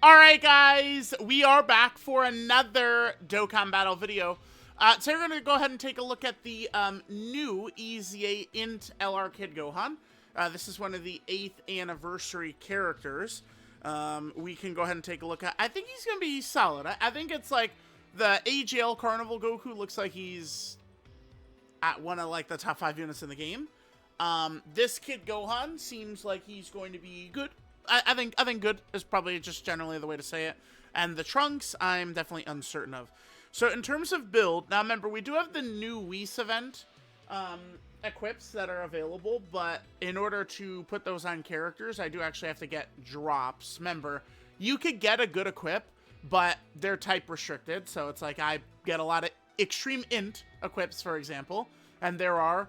Alright guys, we are back for another Dokkan battle video. So we're going to go ahead and take a look at the new EZA INT LR Kid Gohan. This is one of the 8th anniversary characters. We can go ahead and take a look at. I think he's going to be solid. I think it's like the EZA Carnival Goku looks like he's at one of like the top 5 units in the game. This Kid Gohan seems like he's going to be good. I think good is probably just generally the way to say it. And the Trunks, I'm definitely uncertain of. So in terms of build, now remember, we do have the new Whis event equips that are available, but in order to put those on characters, I do actually have to get drops. Remember, you could get a good equip, but they're type restricted. So it's like I get a lot of extreme int equips, for example, and there are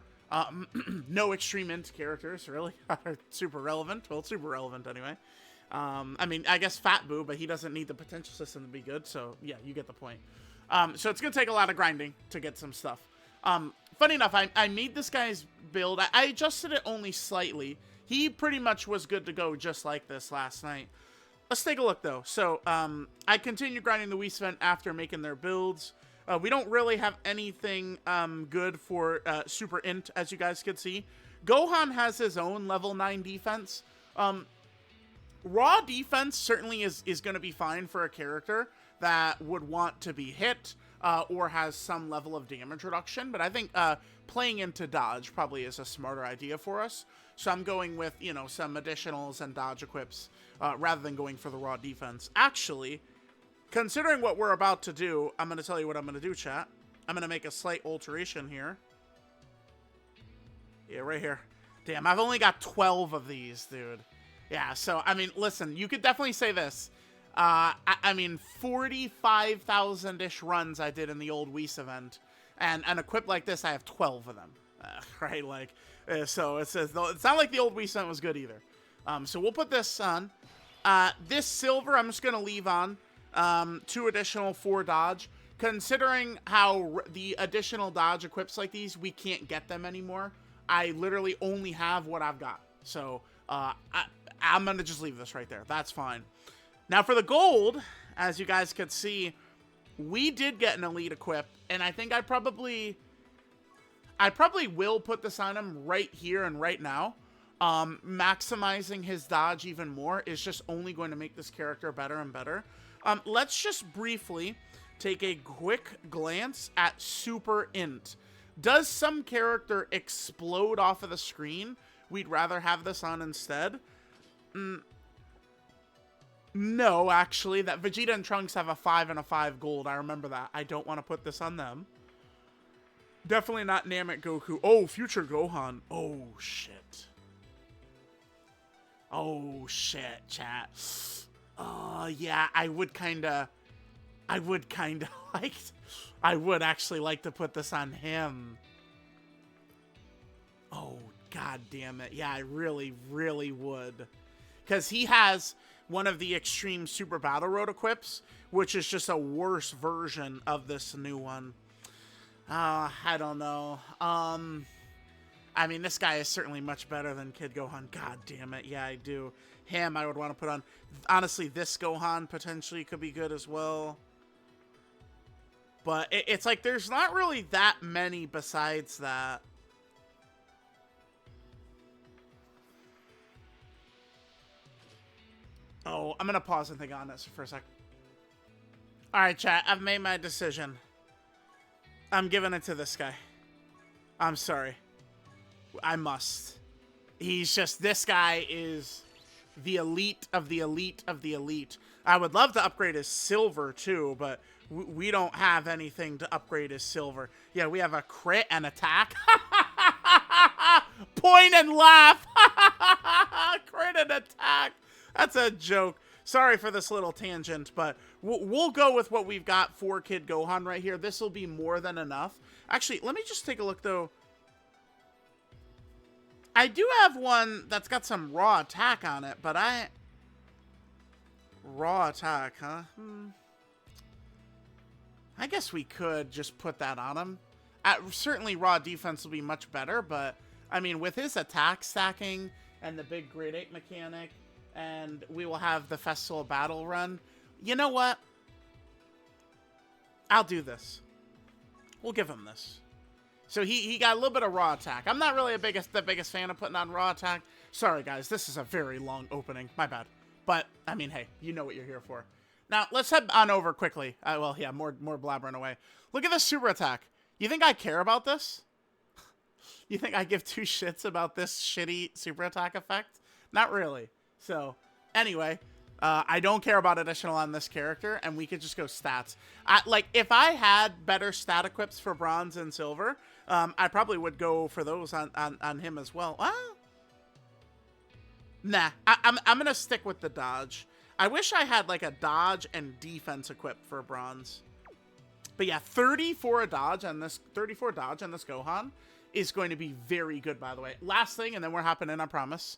no extreme int characters, really, are super relevant. Well, super relevant anyway. I mean, I guess Fat Boo, but he doesn't need the potential system to be good, so yeah, you get the point. So it's going to take a lot of grinding to get some stuff. Funny enough, I made this guy's build. I adjusted it only slightly. He pretty much was good to go just like this last night. Let's take a look, though. So I continued grinding the Whis event after making their builds. We don't really have anything good for Super Int, as you guys could see. Gohan has his own level 9 defense. Raw defense certainly is going to be fine for a character that would want to be hit or has some level of damage reduction. But I think playing into dodge probably is a smarter idea for us. So I'm going with, you know, some additionals and dodge equips rather than going for the raw defense. Actually, considering what we're about to do, I'm going to tell you what I'm going to do, chat. I'm going to make a slight alteration here. Yeah, right here. Damn, I've only got 12 of these, dude. Yeah, so, I mean, listen, you could definitely say this. I mean, 45,000-ish runs I did in the old Whis event. And an equip like this, I have 12 of them. Right? Like, so it says, it's not like the old Whis event was good either. So we'll put this on. This silver, I'm just going to leave on. 2 additional 4 dodge. Considering how the additional dodge equips like these, we can't get them anymore. I literally only have what I've got. So, I'm going to just leave this right there. That's fine. Now for the gold, as you guys could see, we did get an elite equip, and I think I probably will put this on him right here and right now. Maximizing his dodge even more is just only going to make this character better and better. Let's just briefly take a quick glance at Super Int. Does some character explode off of the screen? We'd rather have this on instead. No, actually, that Vegeta and Trunks have a 5 and a 5 gold. I remember that. I don't want to put this on them. Definitely not Namek Goku. Oh, future Gohan. Oh, shit. Oh, shit, chat. Yeah, I would actually like to put this on him. Oh, god damn it. Yeah, I really, really would. Because he has one of the extreme Super Battle Road equips, which is just a worse version of this new one. I don't know. I mean, this guy is certainly much better than Kid Gohan. God damn it. Yeah, I do. Him, I would want to put on. Honestly, this Gohan potentially could be good as well. But it's like there's not really that many besides that. Oh, I'm going to pause and think on this for a sec. Alright, chat. I've made my decision. I'm giving it to this guy. I'm sorry. I must. He's just, this guy is the elite of the elite of the elite. I would love to upgrade his silver too, but we don't have anything to upgrade his silver. Yeah, we have a crit and attack. Point and laugh. Crit and attack. That's a joke. Sorry for this little tangent, but we'll go with what we've got for Kid Gohan right here. This will be more than enough. Actually, let me just take a look, though. I do have one that's got some raw attack on it, but Raw attack, huh? I guess we could just put that on him. Certainly raw defense will be much better, but, I mean, with his attack stacking and the big grade 8 mechanic and we will have the Festival Battle run. You know what? I'll do this. We'll give him this. So he got a little bit of raw attack. I'm not really the biggest fan of putting on raw attack. Sorry, guys. This is a very long opening. My bad. But, I mean, hey, you know what you're here for. Now, let's head on over quickly. Well, yeah, more blabbering away. Look at this super attack. You think I care about this? You think I give two shits about this shitty super attack effect? Not really. So, anyway, I don't care about additional on this character, and we could just go stats. Like, if I had better stat equips for bronze and silver, I probably would go for those on him as well. Well, nah, I'm going to stick with the dodge. I wish I had, like, a dodge and defense equipped for bronze. But yeah, 34 dodge on this Gohan is going to be very good, by the way. Last thing, and then we're hopping in, I promise.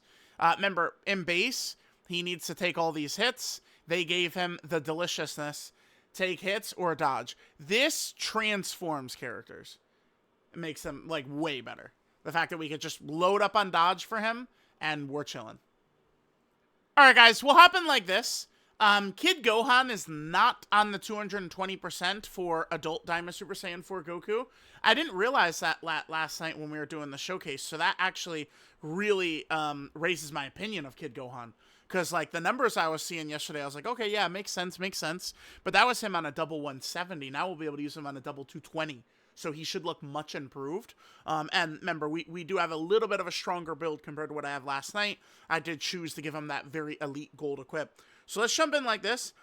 Remember, in base, he needs to take all these hits. They gave him the deliciousness. Take hits or dodge. This transforms characters. It makes them, like, way better. The fact that we could just load up on dodge for him, and we're chilling. Alright, guys, we'll hop in like this. Kid Gohan is not on the 220% for adult Daima Super Saiyan 4 Goku. I didn't realize that last night when we were doing the showcase, so that actually really raises my opinion of Kid Gohan. Because, like, the numbers I was seeing yesterday, I was like, okay, yeah, makes sense. But that was him on a double 170. Now we'll be able to use him on a double 220. So he should look much improved. And remember, we do have a little bit of a stronger build compared to what I have last night. I did choose to give him that very elite gold equip. So let's jump in like this.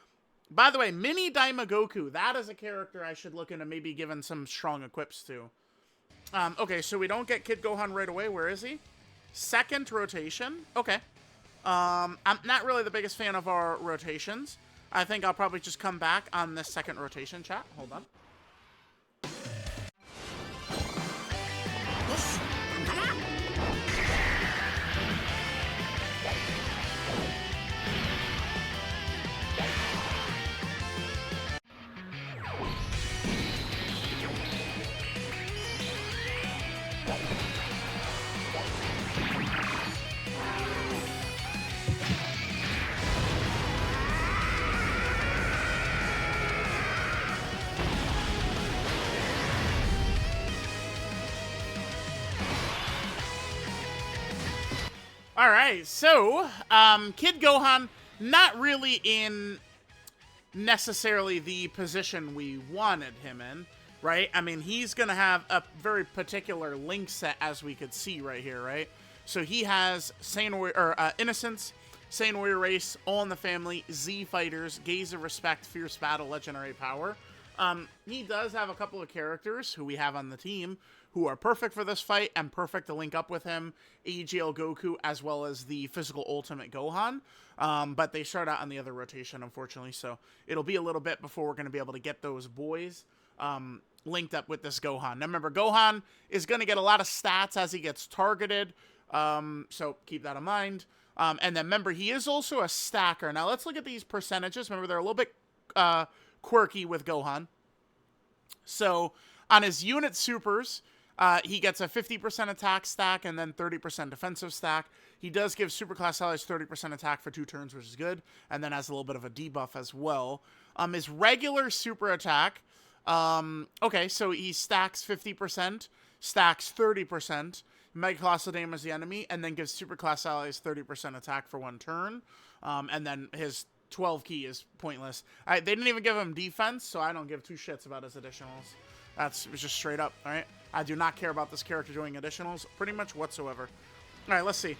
By the way, Mini Daima Goku. That is a character I should look into maybe giving some strong equips to. Okay, so we don't get Kid Gohan right away. Where is he? Second rotation. Okay. I'm not really the biggest fan of our rotations. I think I'll probably just come back on this second rotation, chat. Hold on. All right, so Kid Gohan, not really in necessarily the position we wanted him in, right? I mean, he's going to have a very particular link set, as we could see right here, right? So he has Innocence, Saiyan Warrior Race, All in the Family, Z Fighters, Gaze of Respect, Fierce Battle, Legendary Power. He does have a couple of characters who we have on the team who are perfect for this fight and perfect to link up with him, AGL Goku, as well as the Physical Ultimate Gohan. But they start out on the other rotation, unfortunately, so it'll be a little bit before we're going to be able to get those boys linked up with this Gohan. Now, remember, Gohan is going to get a lot of stats as he gets targeted, so keep that in mind. And then, remember, he is also a stacker. Now, let's look at these percentages. Remember, they're a little bit quirky with Gohan. So, on his unit supers, he gets a 50% attack stack and then 30% defensive stack. He does give Superclass allies 30% attack for 2 turns, which is good, and then has a little bit of a debuff as well. His regular super attack, okay, so he stacks 50%, stacks 30%, Mega Colossal damages the enemy, and then gives Superclass allies 30% attack for 1 turn, and then his 12 key is pointless. They didn't even give him defense, so I don't give 2 shits about his additionals. That's just straight up, all right? I do not care about this character doing additionals pretty much whatsoever. All right, let's see.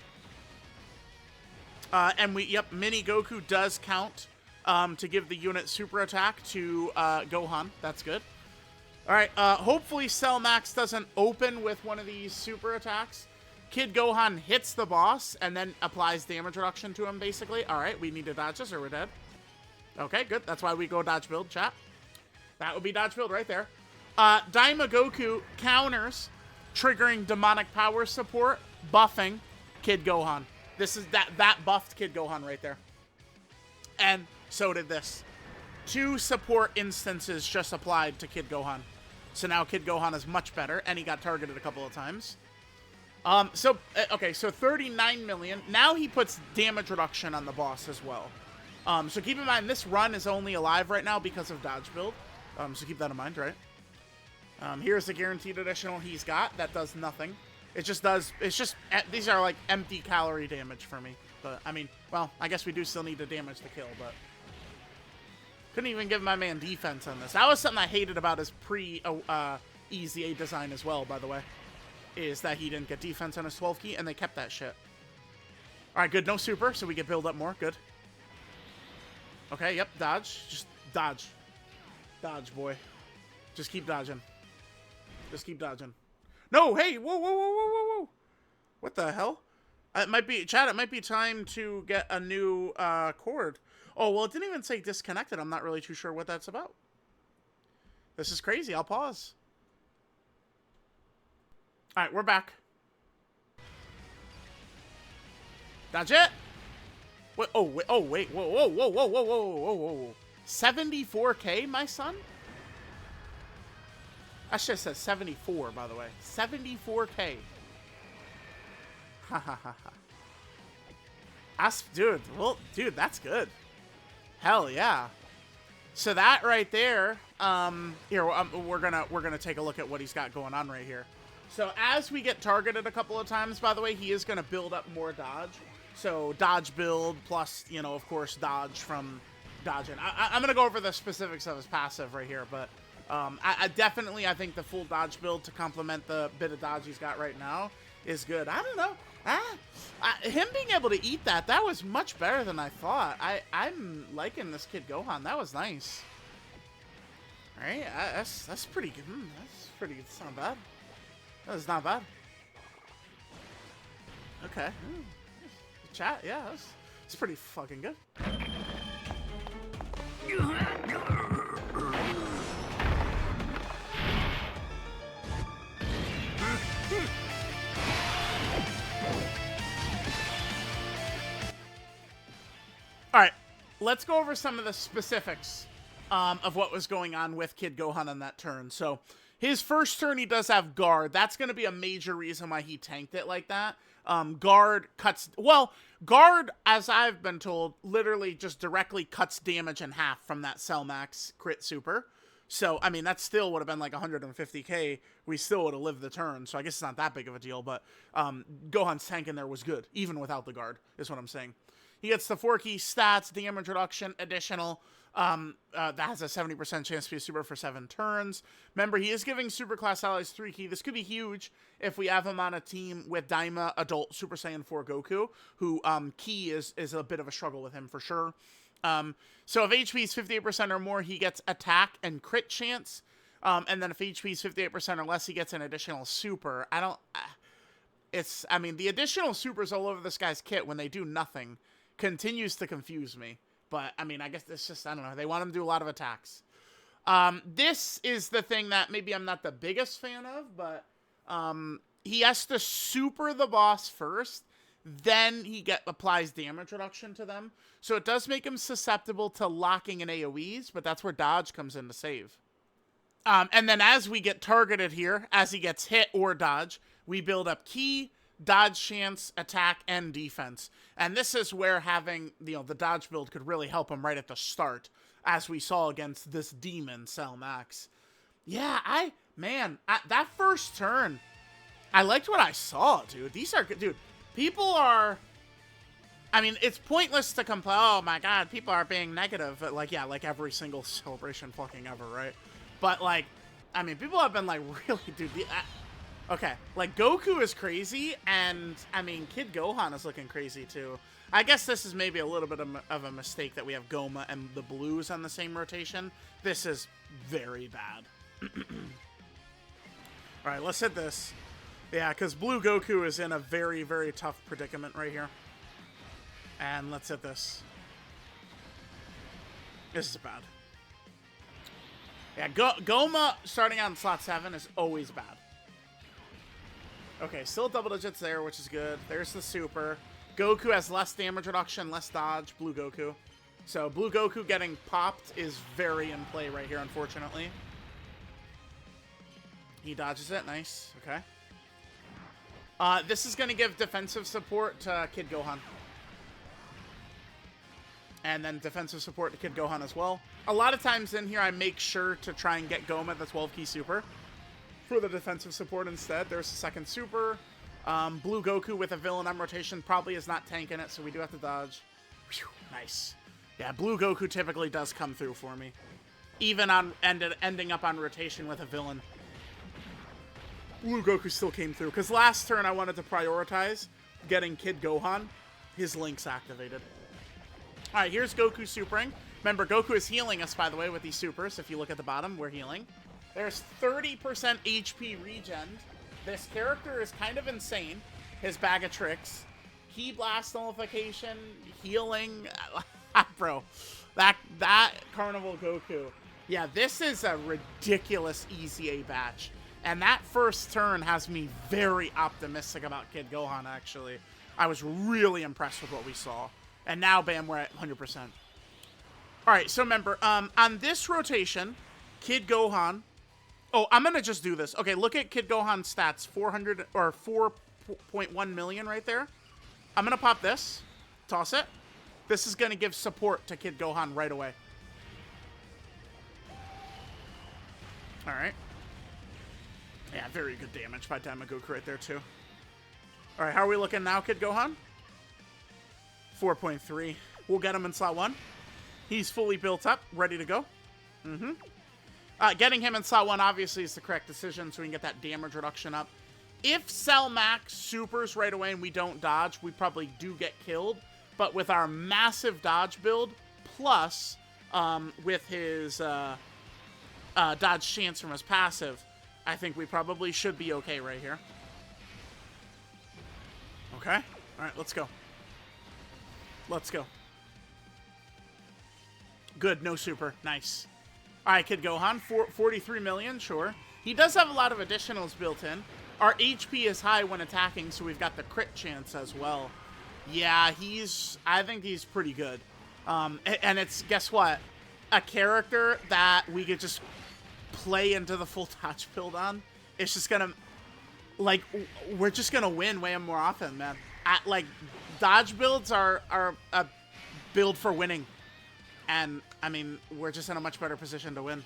And Mini Goku does count to give the unit super attack to Gohan. That's good. All right, hopefully Cell Max doesn't open with one of these super attacks. Kid Gohan hits the boss and then applies damage reduction to him, basically. All right, we need to dodge this or we're dead. Okay, good. That's why we go dodge build, chat. That would be dodge build right there. Daima Goku counters, triggering demonic power support, buffing Kid Gohan. This is that buffed Kid Gohan right there. And so did this. 2 support instances just applied to Kid Gohan. So now Kid Gohan is much better, and he got targeted a couple of times. Okay, so 39 million. Now he puts damage reduction on the boss as well. So keep in mind, this run is only alive right now because of dodge build. So keep that in mind, right? Here's the guaranteed additional he's got. That does nothing. It just does, these are like empty calorie damage for me. But, I mean, well, I guess we do still need to damage the kill, but... Couldn't even give my man defense on this. That was something I hated about his pre-EZA design as well, by the way. Is that he didn't get defense on his 12 key, and they kept that shit. Alright, good. No super, so we can build up more. Good. Okay, yep, dodge. Just dodge. Dodge, boy. Just keep dodging. Just keep dodging. No, hey, whoa, whoa, whoa, whoa, whoa, whoa. What the hell? It might be, Chad, it might be time to get a new cord. Oh, well, it didn't even say disconnected. I'm not really too sure what that's about. This is crazy. I'll pause. All right, we're back. Dodge it. Wait, oh, wait, oh, wait. Whoa, whoa, whoa, whoa, whoa, whoa, whoa, whoa, whoa. 74K, my son? That shit says 74, by the way. 74K. Ha ha ha ha. Dude, well, dude, that's good. Hell yeah. So that right there, here, we're gonna take a look at what he's got going on right here. So as we get targeted a couple of times, by the way, he is gonna build up more dodge. So dodge build plus, you know, of course, dodge from dodging. I'm gonna go over the specifics of his passive right here, but I definitely, I think the full dodge build to complement the bit of dodge he's got right now is good. I don't know. Him being able to eat that was much better than I thought. I'm liking this kid Gohan. That was nice. All right, that's pretty good. That's pretty good. It's not bad. That was not bad. Okay. Chat, yeah, it's pretty fucking good. All right, let's go over some of the specifics of what was going on with Kid Gohan on that turn. So his first turn, he does have guard. That's going to be a major reason why he tanked it like that. Guard cuts... Well, guard, as I've been told, literally just directly cuts damage in half from that Cell Max crit super. So, I mean, that still would have been like 150k. We still would have lived the turn. So I guess it's not that big of a deal. But Gohan's tank in there was good, even without the guard, is what I'm saying. He gets the 4-key stats, damage reduction, additional. That has a 70% chance to be a super for 7 turns. Remember, he is giving super class allies 3-key. This could be huge if we have him on a team with Daima, Adult, Super Saiyan 4 Goku, who key is a bit of a struggle with him for sure. So if HP is 58% or more, he gets attack and crit chance. And then if HP is 58% or less, he gets an additional super. I mean, the additional supers all over this guy's kit when they do nothing continues to confuse me. But, I mean, I guess it's just, I don't know. They want him to do a lot of attacks. This is the thing that maybe I'm not the biggest fan of, but he has to super the boss first. Then he applies damage reduction to them. So it does make him susceptible to locking in AoEs, but that's where dodge comes in to save. And then as we get targeted here, as he gets hit or dodge, we build up ki, dodge chance, attack, and defense. And this is where having, the dodge build could really help him right at the start, as we saw against this demon, Cell Max. Yeah, that first turn, I liked what I saw, dude. These are good, dude. People are, I mean, it's pointless to complain, oh my god, people are being negative, but like, yeah, like every single celebration fucking ever, right? But like, I mean, people have been like, really, dude, okay, like, Goku is crazy, and, I mean, Kid Gohan is looking crazy, too. I guess this is maybe a little bit of a mistake that we have Goma and the Blues on the same rotation. This is very bad. Alright, let's hit this. Yeah, because Blue Goku is in a very, very tough predicament right here. And let's hit this. This is bad. Yeah, Goma starting out in slot 7 is always bad. Okay, still double digits there, which is good. There's the super. Goku has less damage reduction, less dodge, Blue Goku. So Blue Goku getting popped is very in play right here, unfortunately. He dodges it, nice, okay. This is going to give defensive support to Kid Gohan. And then defensive support to Kid Gohan as well. A lot of times in here, I make sure to try and get Goma the 12-key super for the defensive support instead. There's the second super. Blue Goku with a villain on rotation probably is not tanking it, so we do have to dodge. Whew, nice. Yeah, Blue Goku typically does come through for me. Even on ending up on rotation with a villain. Blue Goku still came through. Because last turn I wanted to prioritize getting Kid Gohan. His links activated. Alright, here's Goku supering. Remember, Goku is healing us, by the way, with these supers. If you look at the bottom, we're healing. There's 30% HP regen. This character is kind of insane. His bag of tricks. Ki blast nullification, healing. Bro, that Carnival Goku. Yeah, this is a ridiculous EZA batch. And that first turn has me very optimistic about Kid Gohan, actually. I was really impressed with what we saw. And now, bam, we're at 100%. Alright, so remember, on this rotation, Kid Gohan... Oh, I'm going to just do this. Okay, look at Kid Gohan's stats. 400 or 4.1 million right there. I'm going to pop this. Toss it. This is going to give support to Kid Gohan right away. Alright. Yeah, very good damage by Damagoku right there, too. Alright, how are we looking now, Kid Gohan? 4.3. We'll get him in slot 1. He's fully built up, ready to go. Getting him in slot 1 obviously is the correct decision, so we can get that damage reduction up. If Cell Max supers right away and we don't dodge, we probably do get killed. But with our massive dodge build, plus with his dodge chance from his passive, I think we probably should be okay right here. Okay. All right, let's go. Let's go. Good, no super. Nice. All right, Kid Gohan, 43 million, sure. He does have a lot of additionals built in. Our HP is high when attacking, so we've got the crit chance as well. Yeah, I think he's pretty good. And it's, guess what? A character that we could just play into the full dodge build on. It's just gonna, like, we're just gonna win way more often, man. Like, dodge builds are a build for winning. And, I mean, we're just in a much better position to win.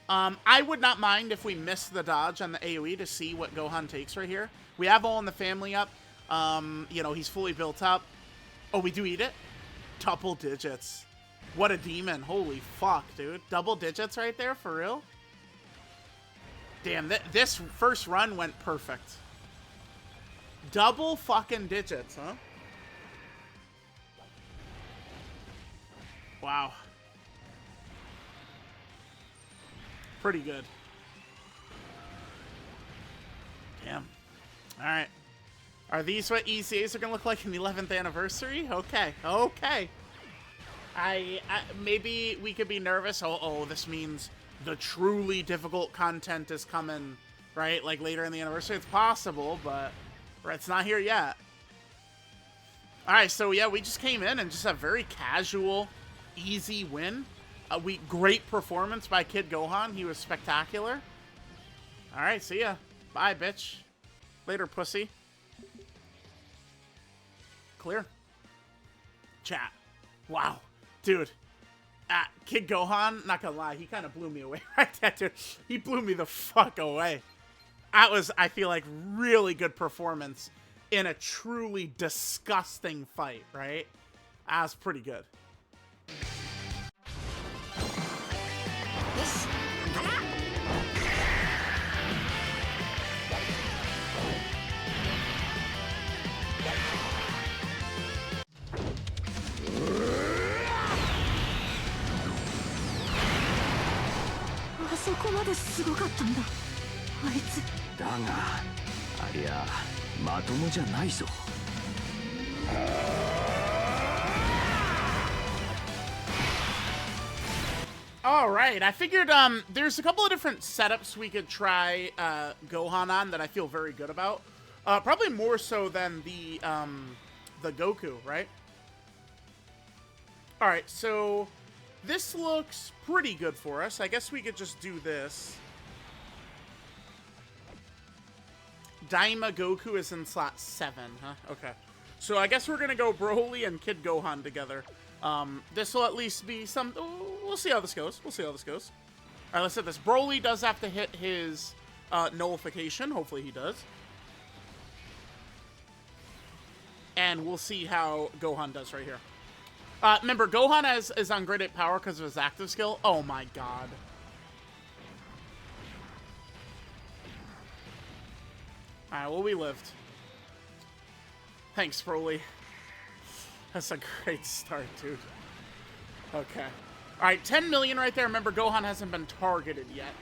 I would not mind if we missed the dodge on the AoE to see what Gohan takes right here. We have All in the Family up. You know, he's fully built up. Oh, we do eat it? Double digits. What a demon. Holy fuck, dude. Double digits right there, for real? Damn, this first run went perfect. Double fucking digits, huh? Wow. Pretty good. Damn. Alright. Are these what EZAs are going to look like in the 11th anniversary? Okay. Okay. Maybe we could be nervous. Oh, this means the truly difficult content is coming, right? Like later in the anniversary. It's possible, but it's not here yet. Alright, so yeah, we just came in and just a very casual, easy win. Great performance by Kid Gohan. He was spectacular. Alright, see ya. Bye, bitch. Later, pussy. Clear. Chat. Wow. Dude. Kid Gohan, not gonna lie, he kind of blew me away right there, dude. He blew me the fuck away. That was, I feel like, really good performance in a truly disgusting fight, right? That was pretty good. Alright, I figured there's a couple of different setups we could try Gohan on that I feel very good about. Probably more so than the Goku, right? Alright, so this looks pretty good for us. I guess we could just do this. Daima Goku is in slot 7, huh? Okay. So I guess we're going to go Broly and Kid Gohan together. This will at least be some... Oh, we'll see how this goes. We'll see how this goes. All right, let's hit this. Broly does have to hit his nullification. Hopefully he does. And we'll see how Gohan does right here. Remember, Gohan is on grade 8 power because of his active skill. Oh my god. Alright, well, we lived. Thanks, Broly. That's a great start, dude. Okay. Alright, 10 million right there. Remember, Gohan hasn't been targeted yet.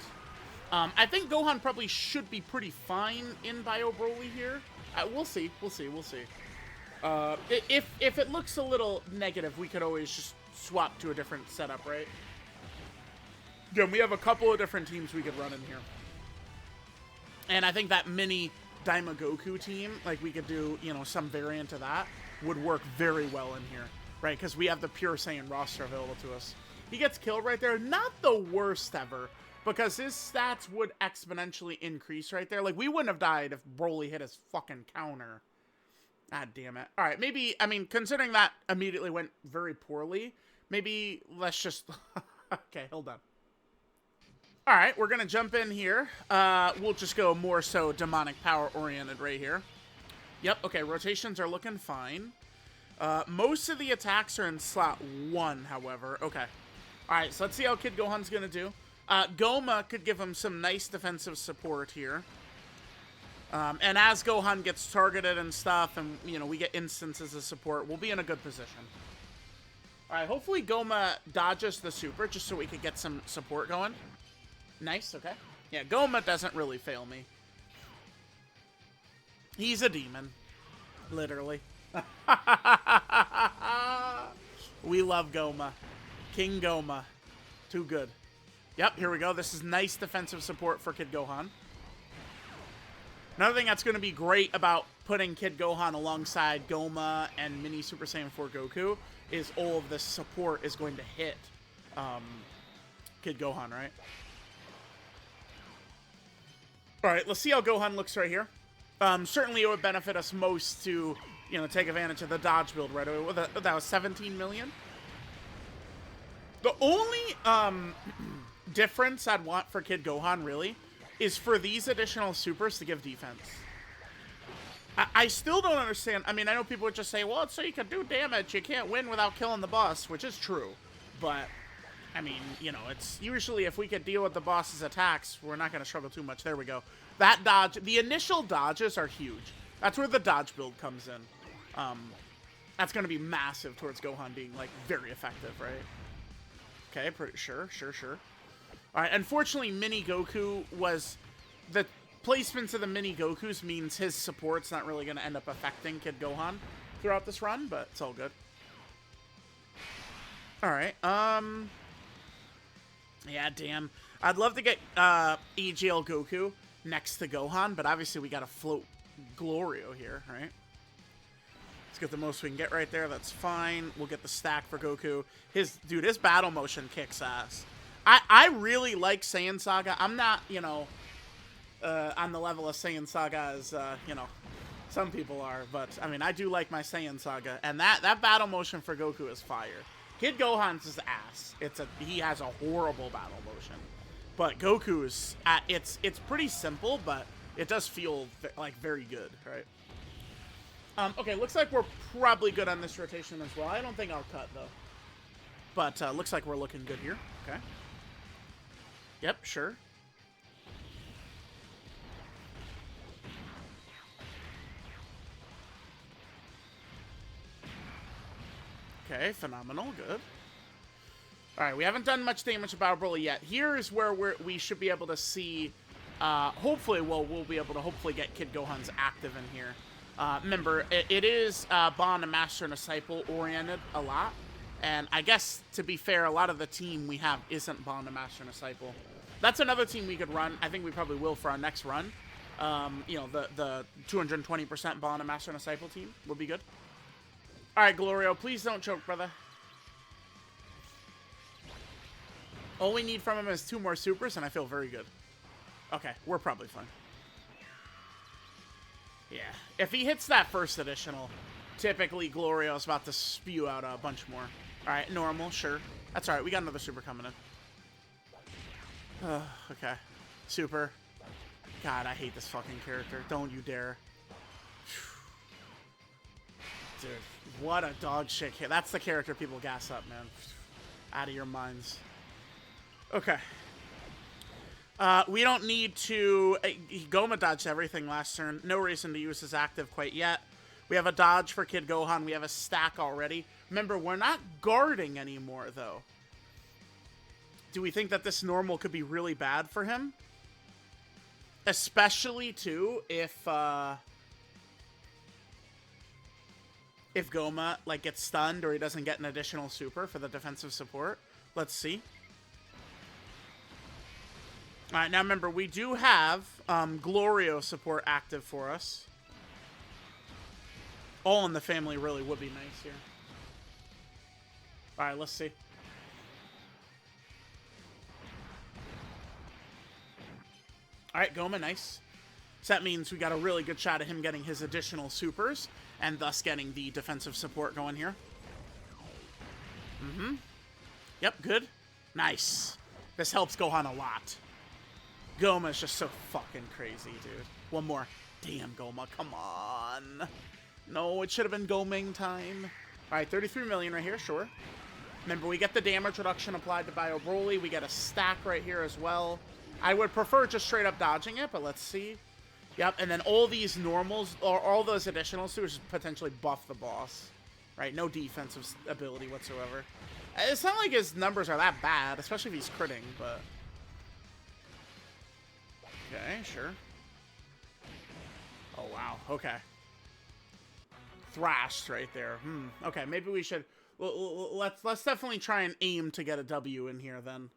I think Gohan probably should be pretty fine in Bio Broly here. We'll see. We'll see. We'll see. If it looks a little negative, we could always just swap to a different setup, right? Again, we have a couple of different teams we could run in here. And I think that mini Daima Goku team, like we could do, you know, some variant of that, would work very well in here, right? Because we have the Pure Saiyan roster available to us. He gets killed right there. Not the worst ever, because his stats would exponentially increase right there. Like, we wouldn't have died if Broly hit his fucking counter. God damn it. All right, maybe, I mean, considering that immediately went very poorly, maybe let's just... Okay, hold on. All right, we're going to jump in here. We'll just go more so demonic power oriented right here. Yep, okay, rotations are looking fine. Most of the attacks are in slot 1, however. Okay. All right, so let's see how Kid Gohan's going to do. Goma could give him some nice defensive support here. And as Gohan gets targeted and stuff, and, you know, we get instances of support, we'll be in a good position. All right, hopefully Goma dodges the super just so we could get some support going. Nice, okay. Yeah, Goma doesn't really fail me. He's a demon. Literally. We love Goma. King Goma. Too good. Yep, here we go. This is nice defensive support for Kid Gohan. Another thing that's going to be great about putting Kid Gohan alongside Goma and Mini Super Saiyan 4 Goku is all of this support is going to hit Kid Gohan, right? All right, let's see how Gohan looks right here. Certainly it would benefit us most to, you know, take advantage of the dodge build right away. That was 17 million. The only difference I'd want for Kid Gohan, really, is for these additional supers to give defense. I still don't understand. I mean, I know people would just say, well, it's so you can do damage. You can't win without killing the boss, which is true. But, I mean, you know, it's usually if we could deal with the boss's attacks, we're not going to struggle too much. There we go. That dodge, the initial dodges are huge. That's where the dodge build comes in. That's going to be massive towards Gohan being, like, very effective, right? Okay, pretty sure. All right, unfortunately, Mini Goku was... The placements of the Mini Gokus means his support's not really going to end up affecting Kid Gohan throughout this run, but it's all good. All right, yeah, damn. I'd love to get EGL Goku next to Gohan, but obviously we got to float Glorio here, right? Let's get the most we can get right there. That's fine. We'll get the stack for Goku. His battle motion kicks ass. I really like Saiyan Saga. I'm not, you know, on the level of Saiyan Saga as, you know, some people are. But, I mean, I do like my Saiyan Saga. And that battle motion for Goku is fire. Kid Gohan's his ass. He has a horrible battle motion. But Goku's, it's pretty simple, but it does feel, like, very good, right? Okay, looks like we're probably good on this rotation as well. I don't think I'll cut, though. But looks like we're looking good here. Okay. Yep, sure. Okay, phenomenal, good. Alright, we haven't done much damage to Battle Broly yet. Here is where we should be able to see, hopefully, we'll be able to hopefully get Kid Gohan's active in here. Remember, it is Bond, a Master, and a Disciple oriented a lot. And I guess, to be fair, a lot of the team we have isn't Bond, a Master, and a Disciple. That's another team we could run. I think we probably will for our next run. You know, the 220% Bond, a Master, and a Disciple team would be good. All right, Glorio, please don't choke, brother. All we need from him is 2 more supers, and I feel very good. Okay, we're probably fine. Yeah. If he hits that first additional, typically Glorio's about to spew out a bunch more. Alright, normal, sure. That's alright, we got another super coming in. Okay. Super. God, I hate this fucking character. Don't you dare. Dude, what a dog shit kid. That's the character people gas up, man. Out of your minds. Okay. We don't need to... Goma dodged everything last turn. No reason to use his active quite yet. We have a dodge for Kid Gohan. We have a stack already. Remember, we're not guarding anymore, though. Do we think that this normal could be really bad for him? Especially, too, if Goma, like, gets stunned or he doesn't get an additional super for the defensive support. Let's see. Alright, now remember, we do have Glorio support active for us. All in the family really would be nice here. Alright, let's see. Alright, Goma, nice. So that means we got a really good shot at him getting his additional supers, and thus getting the defensive support going here. Mm-hmm. Yep, good. Nice. This helps Gohan a lot. Goma is just so fucking crazy, dude. One more. Damn, Goma, come on. No, it should have been Goming time. Alright, 33 million right here, sure. Remember, we get the damage reduction applied to Bio Broly. We get a stack right here as well. I would prefer just straight up dodging it, but let's see. Yep, and then all these normals, or all those additionals too, just potentially buff the boss. Right, no defensive ability whatsoever. It's not like his numbers are that bad, especially if he's critting, but... Okay, sure. Oh, wow, okay. Thrashed right there. Okay, maybe we should... Let's definitely try and aim to get a W in here, then.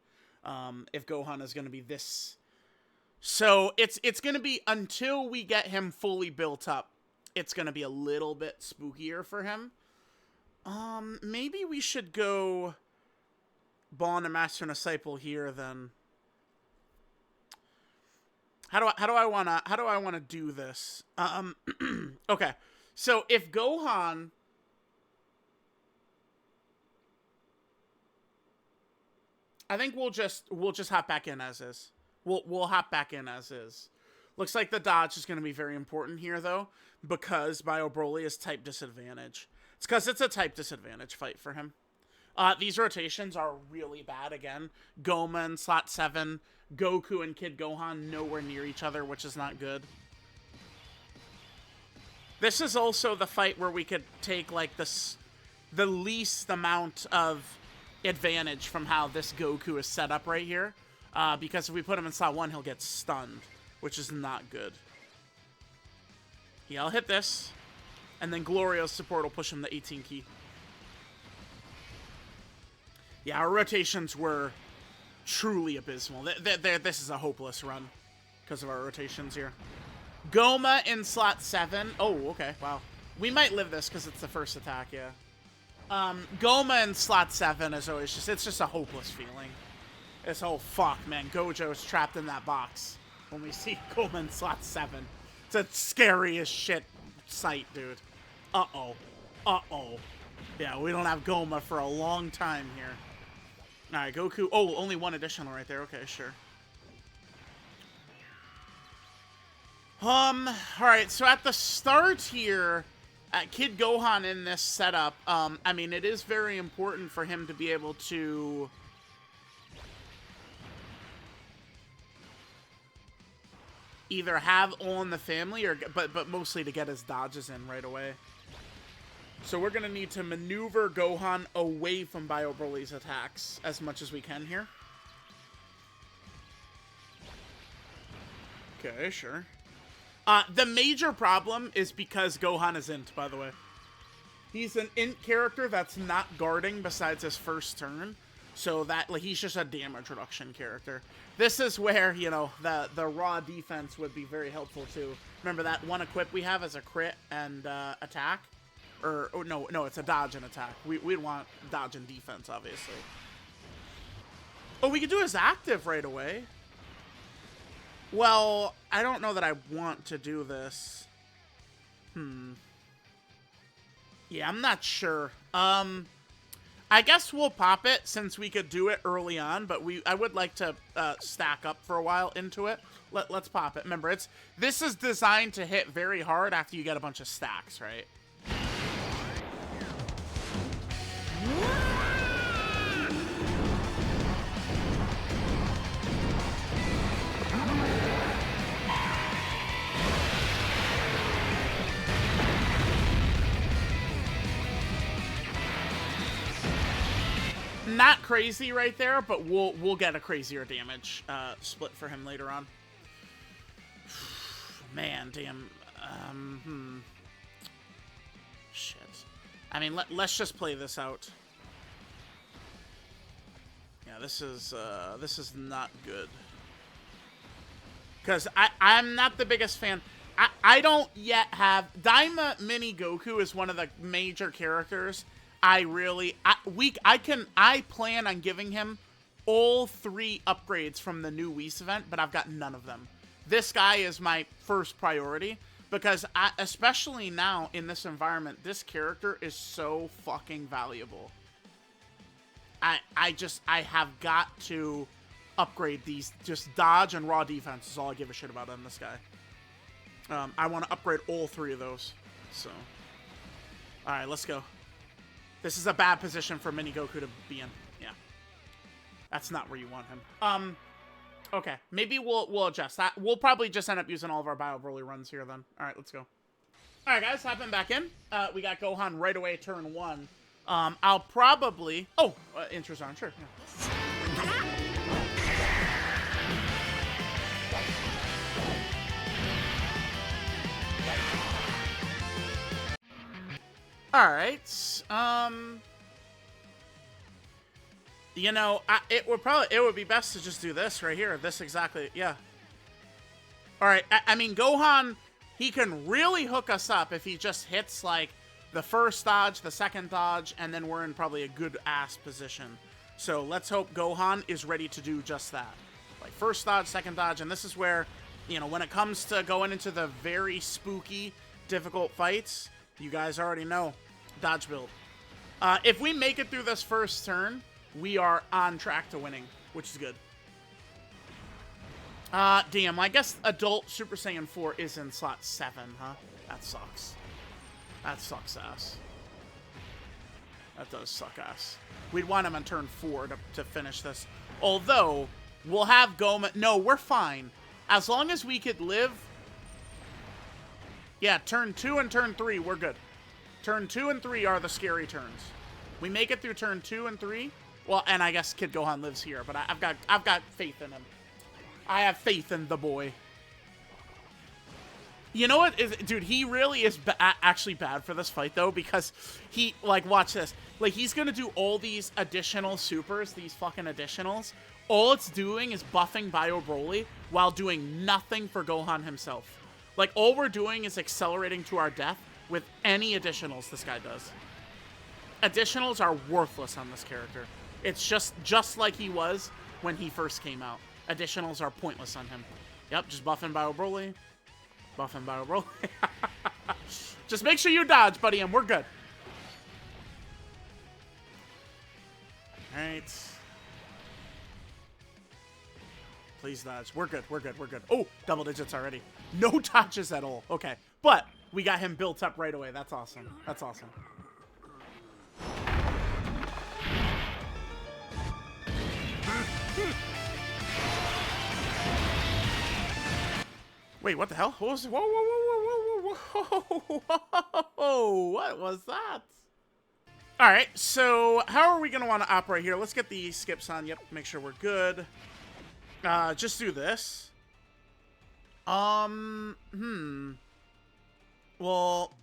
If Gohan is going to be this... So, it's going to be, until we get him fully built up, it's going to be a little bit spookier for him. Maybe we should go Bond, a Master, and a Disciple here, then. How do I wanna do this? Okay. So, if Gohan... I think we'll just hop back in as is. We'll hop back in as is. Looks like the dodge is going to be very important here, though, because Bio Broly is type disadvantage. It's because it's a type disadvantage fight for him. These rotations are really bad again. Goma in slot 7, Goku and Kid Gohan nowhere near each other, which is not good. This is also the fight where we could take like the least amount of advantage from how this Goku is set up right here. Because if we put him in slot 1, he'll get stunned, which is not good. Yeah, I'll hit this. And then Glorio's support will push him to 18 key. Yeah, our rotations were truly abysmal. This is a hopeless run because of our rotations here. Goma in slot 7. Oh, okay, wow. We might live this because it's the first attack, yeah. Goma in slot 7 is always just, it's just a hopeless feeling. It's, oh, fuck, man. Gojo's trapped in that box when we see Goma in slot 7. It's a scary as shit sight, dude. Uh-oh. Uh-oh. Yeah, we don't have Goma for a long time here. Alright, Goku. Oh, only one additional right there. Okay, sure. Alright, so at the start here, Kid Gohan in this setup, I mean, it is very important for him to be able to... either have All in the Family, or but mostly to get his dodges in right away. So we're going to need to maneuver Gohan away from Bio Broly's attacks as much as we can here. Okay, sure. The major problem is because Gohan is INT, by the way. He's an INT character that's not guarding besides his first turn. So that, like, he's just a damage reduction character. This is where, you know, the raw defense would be very helpful too. Remember that one equip we have is a crit and attack? Or no, it's a dodge and attack. We'd want dodge and defense, obviously. Oh, we could do his active right away. Well, I don't know that I want to do this. Yeah, I'm not sure. I guess we'll pop it since we could do it early on, but I would like to stack up for a while into it. Let's pop it. Remember, this is designed to hit very hard after you get a bunch of stacks, right? Not crazy right there, but we'll get a crazier damage split for him later on. Man, damn. Shit. I mean, let's just play this out. Yeah, this is not good. Because I'm not the biggest fan. I don't yet have... Daima Mini Goku is one of the major characters I plan on giving him all 3 upgrades from the new Whis event, but I've got none of them. This guy is my first priority because especially now in this environment, this character is so fucking valuable. I have got to upgrade these. Just dodge and raw defense is all I give a shit about on this guy. I want to upgrade all 3 of those. So, all right, let's go. This is a bad position for Mini Goku to be in. Yeah. That's not where you want him. Okay. Maybe we'll adjust that. We'll probably just end up using all of our Bio Broly runs here then. Alright, let's go. Alright, guys. Hopping back in. We got Gohan right away, turn 1. I'll probably... Oh! Intros on. Sure. Yeah. Alright, you know, it would be best to just do this right here. This exactly, yeah. Alright, I mean, Gohan, he can really hook us up if he just hits, like, the first dodge, the second dodge, and then we're in probably a good-ass position. So let's hope Gohan is ready to do just that. Like, first dodge, second dodge, and this is where, you know, when it comes to going into the very spooky, difficult fights... You guys already know. Dodge build. If we make it through this first turn, we are on track to winning, which is good. Damn, I guess Adult Super Saiyan 4 is in slot 7, huh? That sucks. That sucks ass. That does suck ass. We'd want him on turn 4 to finish this. Although, we'll have Goma... No, we're fine. As long as we could live... Yeah, turn 2 and turn 3, we're good. Turn 2 and 3 are the scary turns. We make it through turn 2 and 3. Well, and I guess Kid Gohan lives here, but I've got faith in him. I have faith in the boy. You know what? Dude, he really is actually bad for this fight, though, because he, like, watch this. Like, he's going to do all these additional supers, these fucking additionals. All it's doing is buffing Bio Broly while doing nothing for Gohan himself. Like, all we're doing is accelerating to our death with any additionals this guy does. Additionals are worthless on this character. It's just like he was when he first came out. Additionals are pointless on him. Yep, just buffing Bio Broly. Buffing Bio Broly. Just make sure you dodge, buddy, and we're good. Alright. Please dodge. We're good. We're good. We're good. Oh, double digits already. No dodges at all. Okay. But we got him built up right away. That's awesome. That's awesome. Wait, what the hell? What was... Whoa, whoa, whoa, whoa, whoa, whoa, whoa, whoa. What was that? All right. So how are we going to want to operate here? Let's get the skips on. Yep. Make sure we're good. Just do this. Well,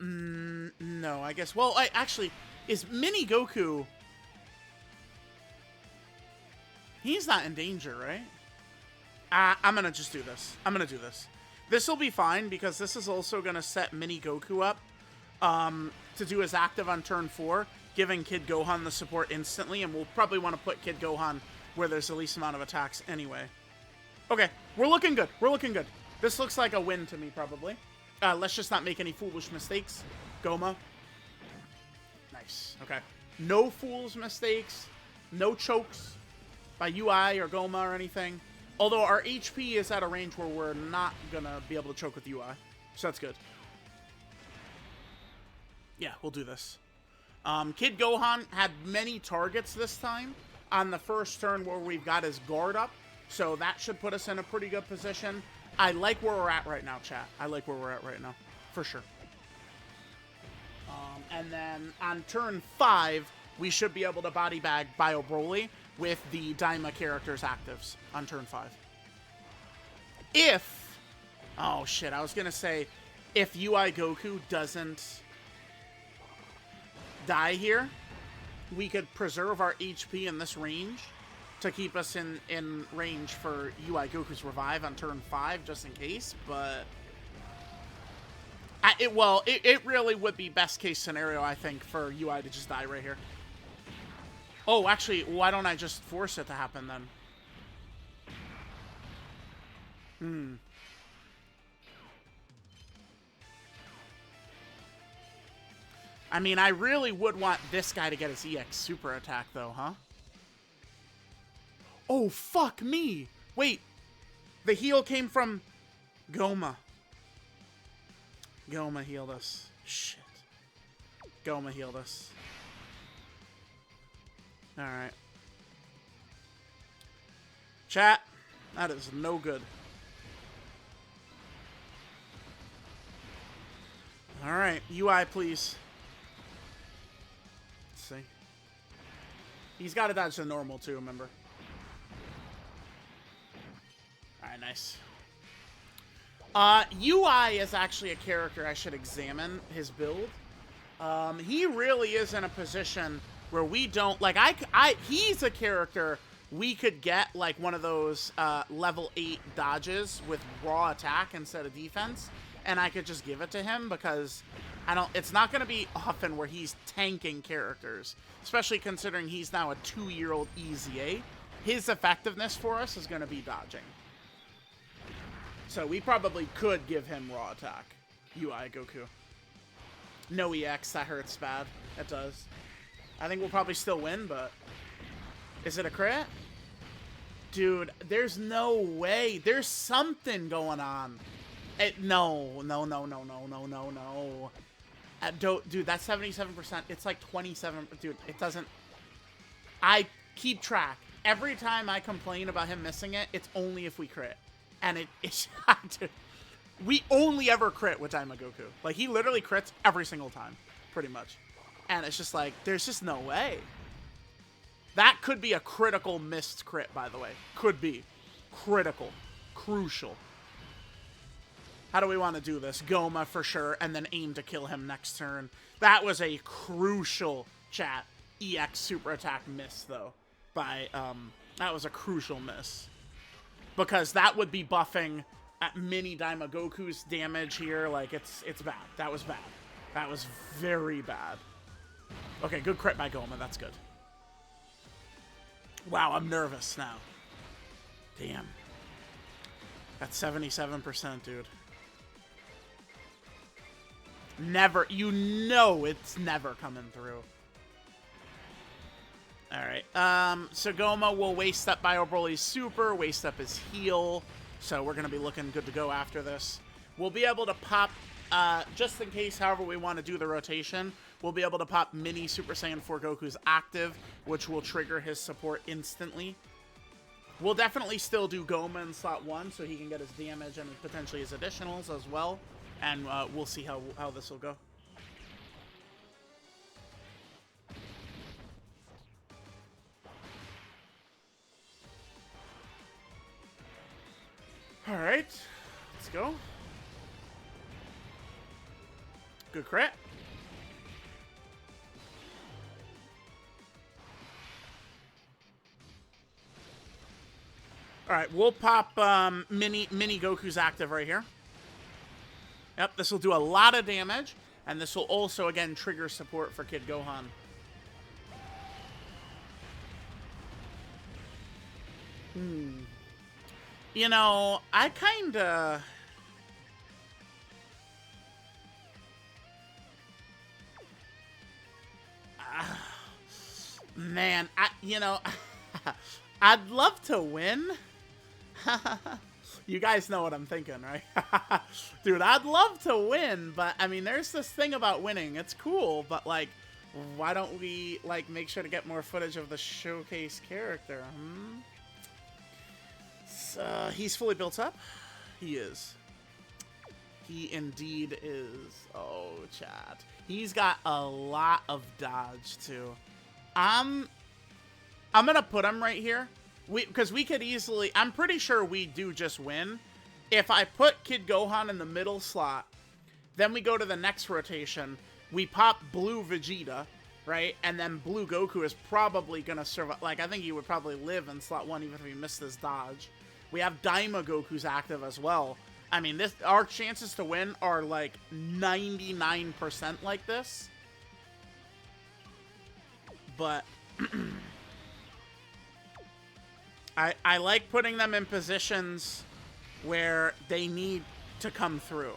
no, I guess. Well, actually, is Mini Goku... He's not in danger, right? I'm gonna just do this. I'm gonna do this. This will be fine, because this is also gonna set Mini Goku up, to do his active on turn 4, giving Kid Gohan the support instantly, and we'll probably want to put Kid Gohan where there's the least amount of attacks anyway. Okay, we're looking good. We're looking good. This looks like a win to me, probably. Let's just not make any foolish mistakes. Goma. Nice. Okay. No fool's mistakes. No chokes by UI or Goma or anything. Although our HP is at a range where we're not going to be able to choke with UI. So that's good. Yeah, we'll do this. Kid Gohan had many targets this time on the first turn where we've got his guard up. So that should put us in a pretty good position. I like where we're at right now, chat. I like where we're at right now. For sure. And then on turn 5, we should be able to body bag Bio Broly with the Daima characters actives on turn 5. If... Oh, shit. I was going to say, if UI Goku doesn't die here, we could preserve our HP in this range to keep us in range for UI Goku's revive on turn 5, just in case, but... It really would be best case scenario, I think, for UI to just die right here. Oh, actually, why don't I just force it to happen then? I mean, I really would want this guy to get his EX super attack, though, huh? Oh, fuck me! Wait, the heal came from Goma. Goma healed us. Shit. Goma healed us. Alright. Chat, that is no good. Alright, UI, please. Let's see. He's got to dodge the normal, too, remember? Alright, nice. UI is actually a character I should examine his build. He really is in a position where we don't, like, he's a character we could get, like, one of those, level 8 dodges with raw attack instead of defense, and I could just give it to him because it's not going to be often where he's tanking characters, especially considering he's now a 2-year-old EZA. His effectiveness for us is going to be dodging. So we probably could give him raw attack. UI Goku. No EX, that hurts bad. It does. I think we'll probably still win, but... Is it a crit? Dude, there's no way. There's something going on. No. Dude, that's 77%. It's like 27. Dude, it doesn't... I keep track. Every time I complain about him missing it, it's only if we crit. And it's... We only ever crit with Daima Goku. Like, he literally crits every single time, pretty much. And it's just like, there's just no way. That could be a critical missed crit, by the way. Could be. Critical. Crucial. How do we want to do this? Goma for sure, and then aim to kill him next turn. That was a crucial, chat, EX super attack miss, though. That was a crucial miss. Because that would be buffing at mini Daima Goku's damage here. Like, it's bad. That was bad. That was very bad. Okay, good crit by Goma. That's good. Wow, I'm nervous now. Damn. That's 77%, dude. Never. You know it's never coming through. Alright, so Goma will waste up Bio Broly's super, waste up his heal, so we're going to be looking good to go after this. We'll be able to pop, just in case, however we want to do the rotation, we'll be able to pop Mini Super Saiyan 4 Goku's active, which will trigger his support instantly. We'll definitely still do Goma in slot 1, so he can get his damage and potentially his additionals as well, and we'll see how this will go. Alright, let's go. Good crit. Alright, we'll pop mini Goku's active right here. Yep, this will do a lot of damage, and this will also, again, trigger support for Kid Gohan. You know, I kinda... Man, you know, I'd love to win. You guys know what I'm thinking, right? Dude, I'd love to win, but I mean, there's this thing about winning. It's cool, but like, why don't we like make sure to get more footage of the showcase character? So, he's fully built up. He is. He indeed is. Oh, chat. He's got a lot of dodge too. I'm gonna put him right here. Because we could easily, I'm pretty sure we do just win. If I put Kid Gohan in the middle slot, then we go to the next rotation, we pop Blue Vegeta, right? And then Blue Goku is probably going to survive. Like, I think he would probably live in slot 1 even if he missed his dodge. We have Daima Goku's active as well. I mean, our chances to win are like 99% like this. But... I like putting them in positions where they need to come through.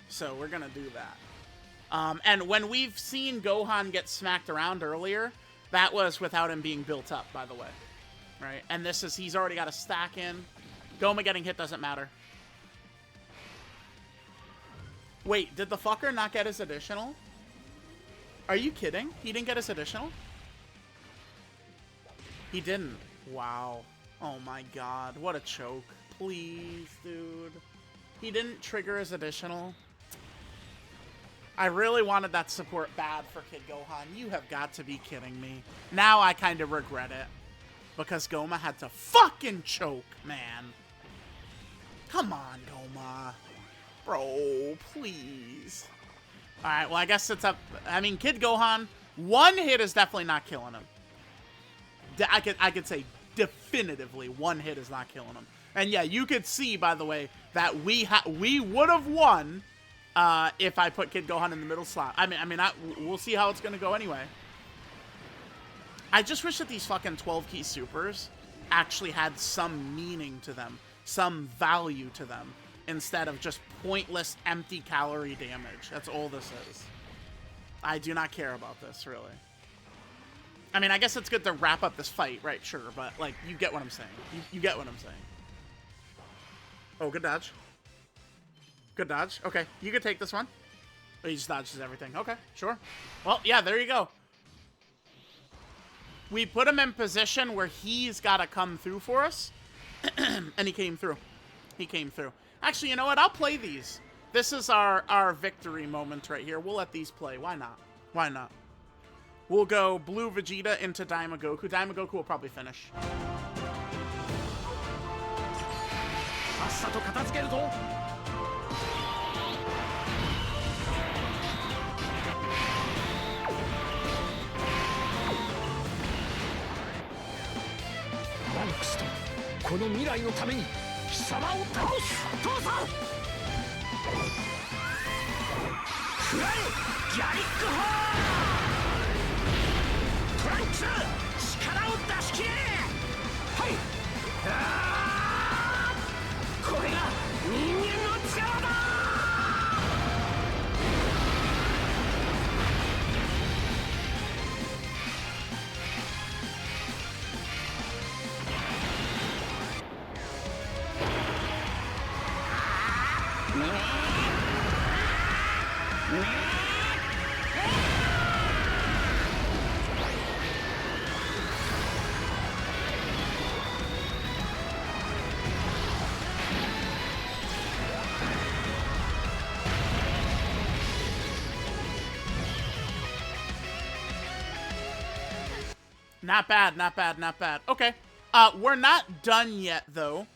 So we're going to do that. And when we've seen Gohan get smacked around earlier, that was without him being built up, by the way. Right? And this is, he's already got a stack in. Goma getting hit doesn't matter. Wait, did the fucker not get his additional? Are you kidding? He didn't get his additional? He didn't. Wow. Oh my god. What a choke. Please, dude. He didn't trigger his additional. I really wanted that support bad for Kid Gohan. You have got to be kidding me. Now I kind of regret it. Because Goma had to fucking choke, man. Come on, Goma. Bro, please. Alright, well, I guess it's up. I mean, Kid Gohan, one hit is definitely not killing him. I could say definitively one hit is not killing him. And yeah, you could see, by the way, that we would have won if I put Kid Gohan in the middle slot. We'll see how it's going to go anyway. I just wish that these fucking 12-key supers actually had some meaning to them, some value to them, instead of just pointless, empty calorie damage. That's all this is. I do not care about this, really. I mean, I guess it's good to wrap up this fight, right? Sure, but, like, you get what I'm saying. You get what I'm saying. Oh, good dodge. Good dodge. Okay, you can take this one. Oh, he just dodges everything. Okay, sure. Well, yeah, there you go. We put him in position where he's got to come through for us. And he came through. He came through. Actually, you know what? I'll play these. This is our victory moment right here. We'll let these play. Why not? Why not? We'll go Blue Vegeta into Daima Goku. Daima Goku will probably finish. Not bad, not bad, not bad. Okay. We're not done yet, though.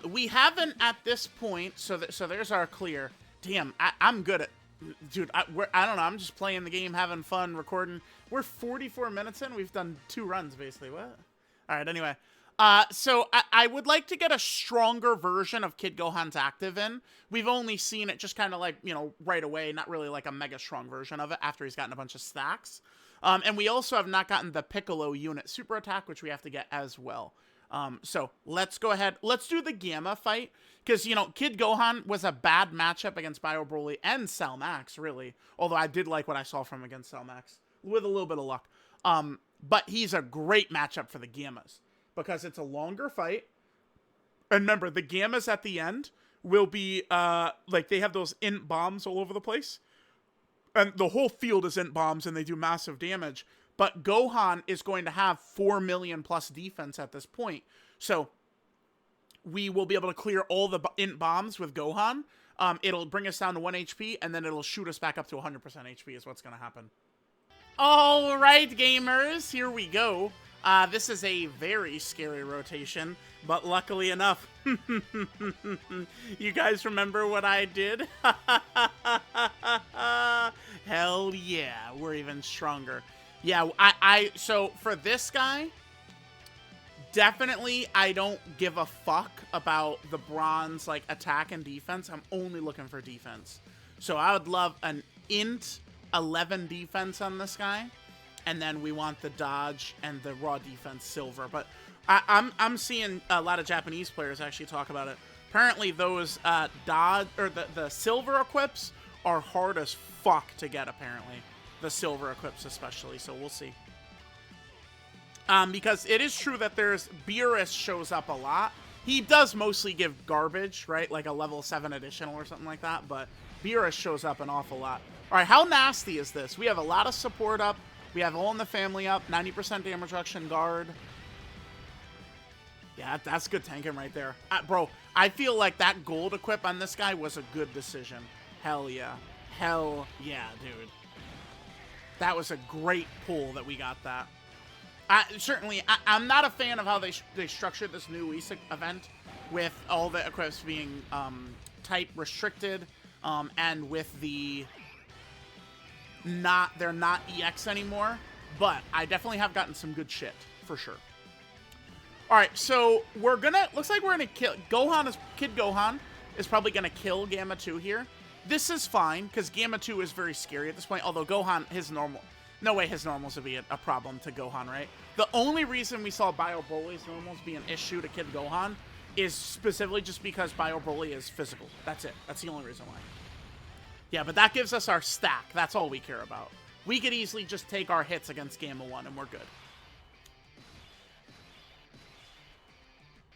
We haven't at this point, so there's our clear. Damn, I'm good at... Dude, I don't know, I'm just playing the game, having fun, recording. We're 44 minutes in, we've done 2 runs, basically. What? Alright, anyway. So I would like to get a stronger version of Kid Gohan's active in. We've only seen it just kind of like, you know, right away, not really like a mega strong version of it after he's gotten a bunch of stacks. And we also have not gotten the Piccolo unit super attack, which we have to get as well. So let's go ahead. Let's do the Gamma fight. Because, you know, Kid Gohan was a bad matchup against Bio Broly and Cell Max, really. Although I did like what I saw from him against Cell Max. With a little bit of luck. But he's a great matchup for the Gammas because it's a longer fight. And remember, the Gammas at the end will be, like, they have those int bombs all over the place. And the whole field is int bombs, and they do massive damage. But Gohan is going to have 4 million plus defense at this point. So we will be able to clear all the int bombs with Gohan. It'll bring us down to 1 HP, and then it'll shoot us back up to 100% HP is what's going to happen. All right, gamers, here we go. This is a very scary rotation, but luckily enough, you guys remember what I did? Hell yeah, we're even stronger. Yeah, so for this guy, definitely I don't give a fuck about the bronze, like, attack and defense. I'm only looking for defense. So I would love an int 11 defense on this guy, and then we want the dodge and the raw defense silver. But I'm seeing a lot of Japanese players actually talk about it. Apparently those dodge or the silver equips are hard as fuck to get, apparently. The silver equips especially, so we'll see. Because it is true that there's Beerus shows up a lot. He does mostly give garbage, right? Like a level 7 additional or something like that, but Beerus shows up an awful lot. All right, how nasty is this? We have a lot of support up. We have All in the Family up. 90% damage reduction guard. Yeah, that's good tanking right there. Bro, I feel like that gold equip on this guy was a good decision. Hell yeah. Hell yeah, dude. That was a great pull that we got that. Certainly, I'm not a fan of how they structured this new EZA event with all the equips being type restricted and with the... they're not EX anymore, but I definitely have gotten some good shit, for sure. Alright, so looks like we're gonna kill, Kid Gohan is probably gonna kill Gamma 2 here. This is fine, because Gamma 2 is very scary at this point, although Gohan, no way his normals would be a problem to Gohan, right? The only reason we saw Bio Broly's normals be an issue to Kid Gohan is specifically just because Bio Broly is physical. That's it. That's the only reason why. Yeah, but that gives us our stack. That's all we care about. We could easily just take our hits against Gamma 1 and we're good.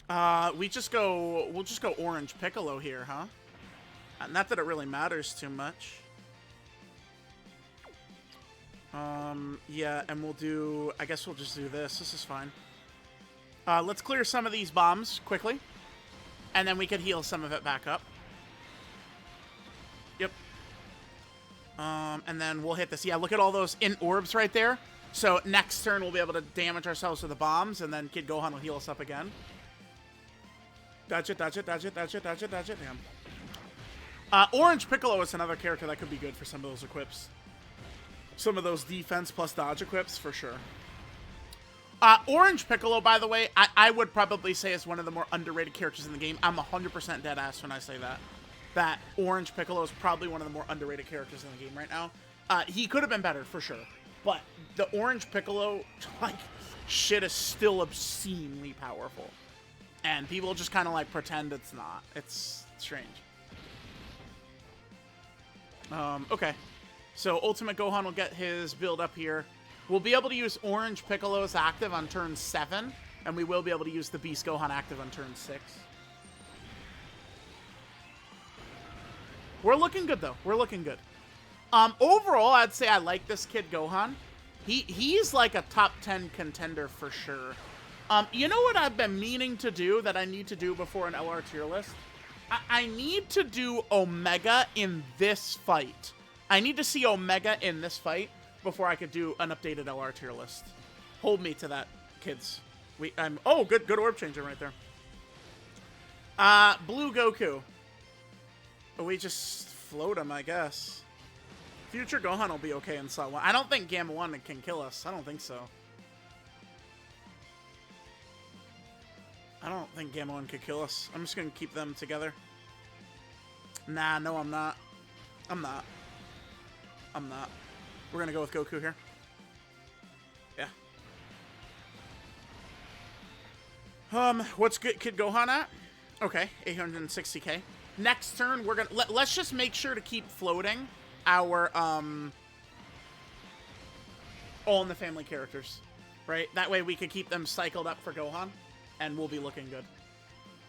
We'll just go Orange Piccolo here, huh? Not that it really matters too much. Yeah, and I guess we'll just do this. This is fine. Let's clear some of these bombs quickly. And then we could heal some of it back up. Yep. And then we'll hit this. Yeah, look at all those int orbs right there. So next turn, we'll be able to damage ourselves with the bombs, and then Kid Gohan will heal us up again. Dodge it, dodge it, dodge it, dodge it, dodge it, dodge it. Damn. Orange Piccolo is another character that could be good for some of those equips. Some of those defense plus dodge equips, for sure. Orange Piccolo, by the way, I would probably say is one of the more underrated characters in the game. I'm 100% dead ass when I say that. That Orange Piccolo is probably one of the more underrated characters in the game right now. He could have been better, for sure. But the Orange Piccolo, like, shit is still obscenely powerful. And people just kind of, like, pretend it's not. It's strange. Okay. So Ultimate Gohan will get his build up here. We'll be able to use Orange Piccolo's active on turn 7. And we will be able to use the Beast Gohan active on turn 6. We're looking good, though. We're looking good. Overall, I'd say I like this Kid Gohan. He's like a top 10 contender for sure. You know what I've been meaning to do that I need to do before an LR tier list? I need to do Omega in this fight. I need to see Omega in this fight before I could do an updated LR tier list. Hold me to that, kids. Oh, good orb changer right there. Blue Goku. We just float him, I guess. Future Gohan will be okay in Slot 1. I don't think Gamma 1 can kill us. I don't think so. I don't think Gamma 1 could kill us. I'm just going to keep them together. Nah, no, I'm not. I'm not. We're going to go with Goku here. Yeah. What's Kid Gohan at? Okay, 860k. Next turn, we're going to... Let's just make sure to keep floating our, All in the Family characters. right? That way we could keep them cycled up for Gohan, and we'll be looking good.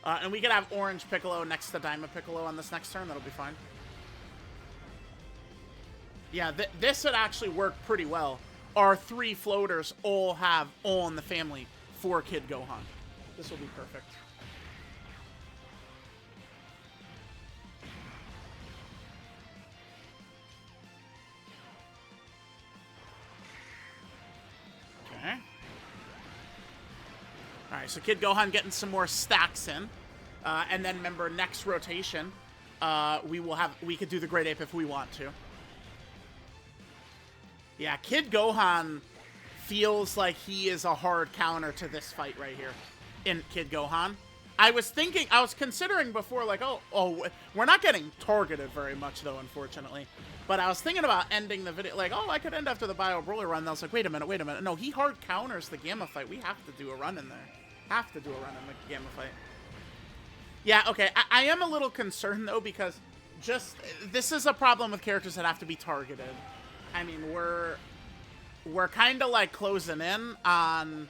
And we could have Orange Piccolo next to Diamond Piccolo on this next turn. That'll be fine. Yeah, this would actually work pretty well. Our 3 floaters all have all in the family for Kid Gohan. This will be perfect. Okay. Alright, so Kid Gohan getting some more stacks in. And then remember, next rotation, we could do the Great Ape if we want to. Yeah, Kid Gohan feels like he is a hard counter to this fight right here in Kid Gohan. I was considering before, like, oh, we're not getting targeted very much, though, unfortunately. But I was thinking about ending the video, like, oh, I could end after the Bio Brawler run. And I was like, wait a minute. No, he hard counters the Gamma fight. We have to do a run in there. Have to do a run in the Gamma fight. Yeah, okay, I am a little concerned, though, because this is a problem with characters that have to be targeted. I mean, we're kind of, like, closing in on...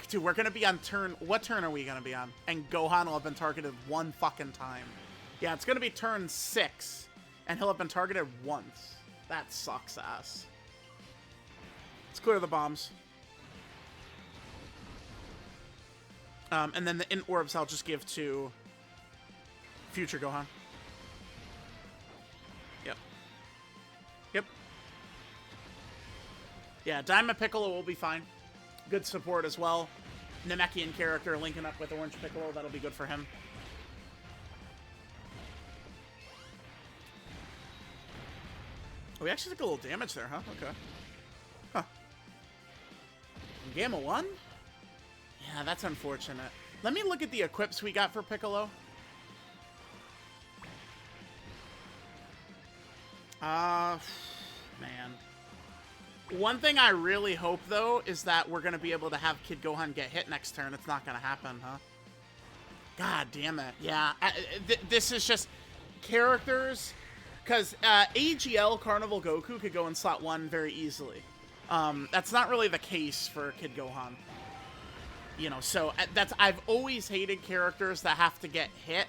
dude, we're gonna be on turn... What turn are we gonna be on? And Gohan will have been targeted 1 fucking time. Yeah, it's gonna be turn 6, and he'll have been targeted once. That sucks ass. Let's clear the bombs. And then the Int Orbs I'll just give to future Gohan. Yep. Yeah, Diamond Piccolo will be fine. Good support as well. Namekian character linking up with Orange Piccolo. That'll be good for him. Oh, we actually took a little damage there, huh? Okay. Huh. Gamma 1? Yeah, that's unfortunate. Let me look at the equips we got for Piccolo. Man. One thing I really hope, though, is that we're going to be able to have Kid Gohan get hit next turn. It's not going to happen, huh? God damn it. Yeah, this is just characters... Because AGL Carnival Goku could go in slot 1 very easily. That's not really the case for Kid Gohan. You know, so I've always hated characters that have to get hit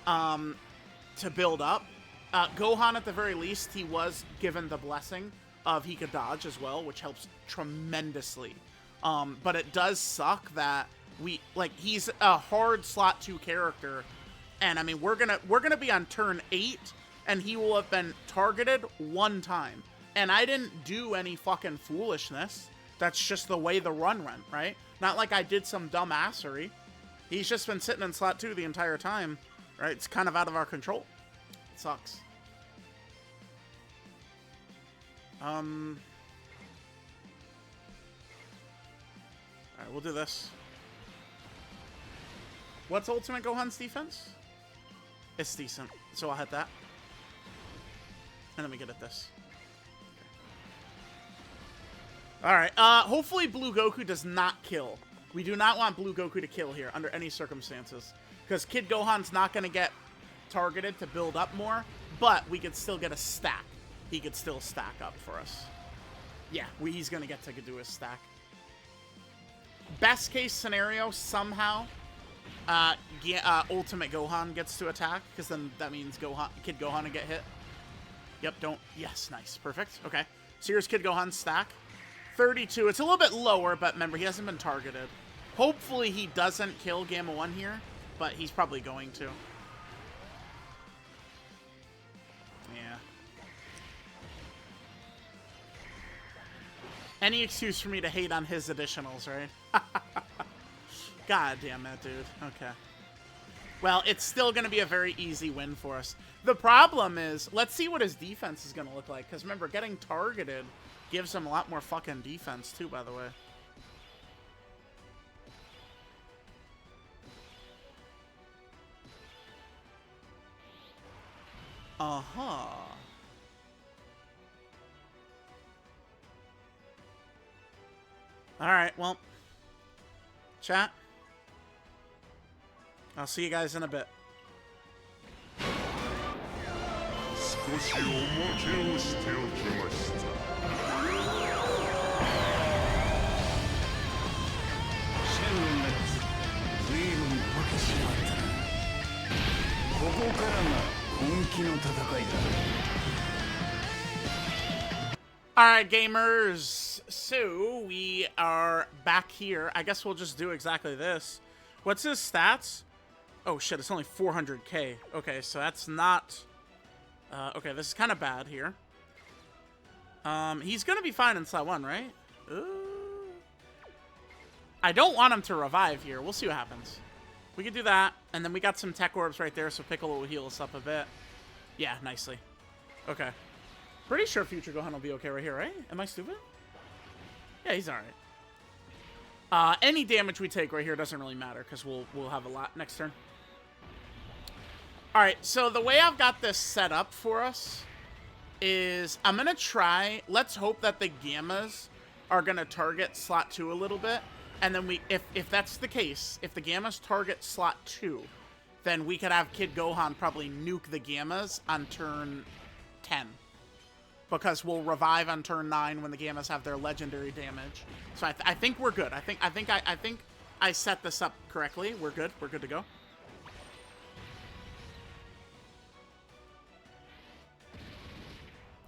to build up. Gohan, at the very least, he was given the blessing of he could dodge as well, which helps tremendously. But it does suck that he's a hard slot 2 character, and I mean we're gonna be on turn 8, and he will have been targeted 1 time, and I didn't do any fucking foolishness. That's just the way the run went, right? Not like I did some dumbassery. He's just been sitting in slot 2 the entire time, right? It's kind of out of our control. It sucks. Alright, we'll do this. What's Ultimate Gohan's defense? It's decent, so I'll hit that. And then we get at this. Alright, hopefully Blue Goku does not kill. We do not want Blue Goku to kill here, under any circumstances. Because Kid Gohan's not going to get targeted to build up more, but we could still get a stack. He could still stack up for us. Yeah, he's going to get to do his stack. Best case scenario, somehow, Ultimate Gohan gets to attack, because then that means Kid Gohan to get hit. Yep, yes, nice, perfect. Okay, so here's Kid Gohan's stack. 32, it's a little bit lower, but remember, he hasn't been targeted. Hopefully he doesn't kill Gamma 1 here, but he's probably going to. Yeah. Any excuse for me to hate on his additionals, right? God damn it, dude. Okay. Well, it's still going to be a very easy win for us. The problem is, let's see what his defense is going to look like. Because remember, getting targeted gives him a lot more fucking defense, too, by the way. Uh-huh. Alright, well. Chat. I'll see you guys in a bit. Alright, gamers, so we are back here. I guess we'll just do exactly this. What's his stats? Oh shit, it's only 400k. Okay, so that's not... okay, this is kind of bad here. He's gonna be fine in slot 1, right? Ooh. I don't want him to revive here. We'll see what happens. We could do that, and then we got some tech orbs right there, so Piccolo will heal us up a bit. Yeah, nicely. Okay. Pretty sure future Gohan will be okay right here, right? Am I stupid? Yeah, he's alright. Any damage we take right here doesn't really matter, because we'll have a lot next turn. Alright, so the way I've got this set up for us is I'm going to try... Let's hope that the Gammas are going to target slot 2 a little bit. And then if that's the case, if the Gammas target slot 2, then we could have Kid Gohan probably nuke the Gammas on turn 10. Because we'll revive on turn 9 when the Gammas have their legendary damage. So I think we're good. I think I set this up correctly. We're good. We're good to go.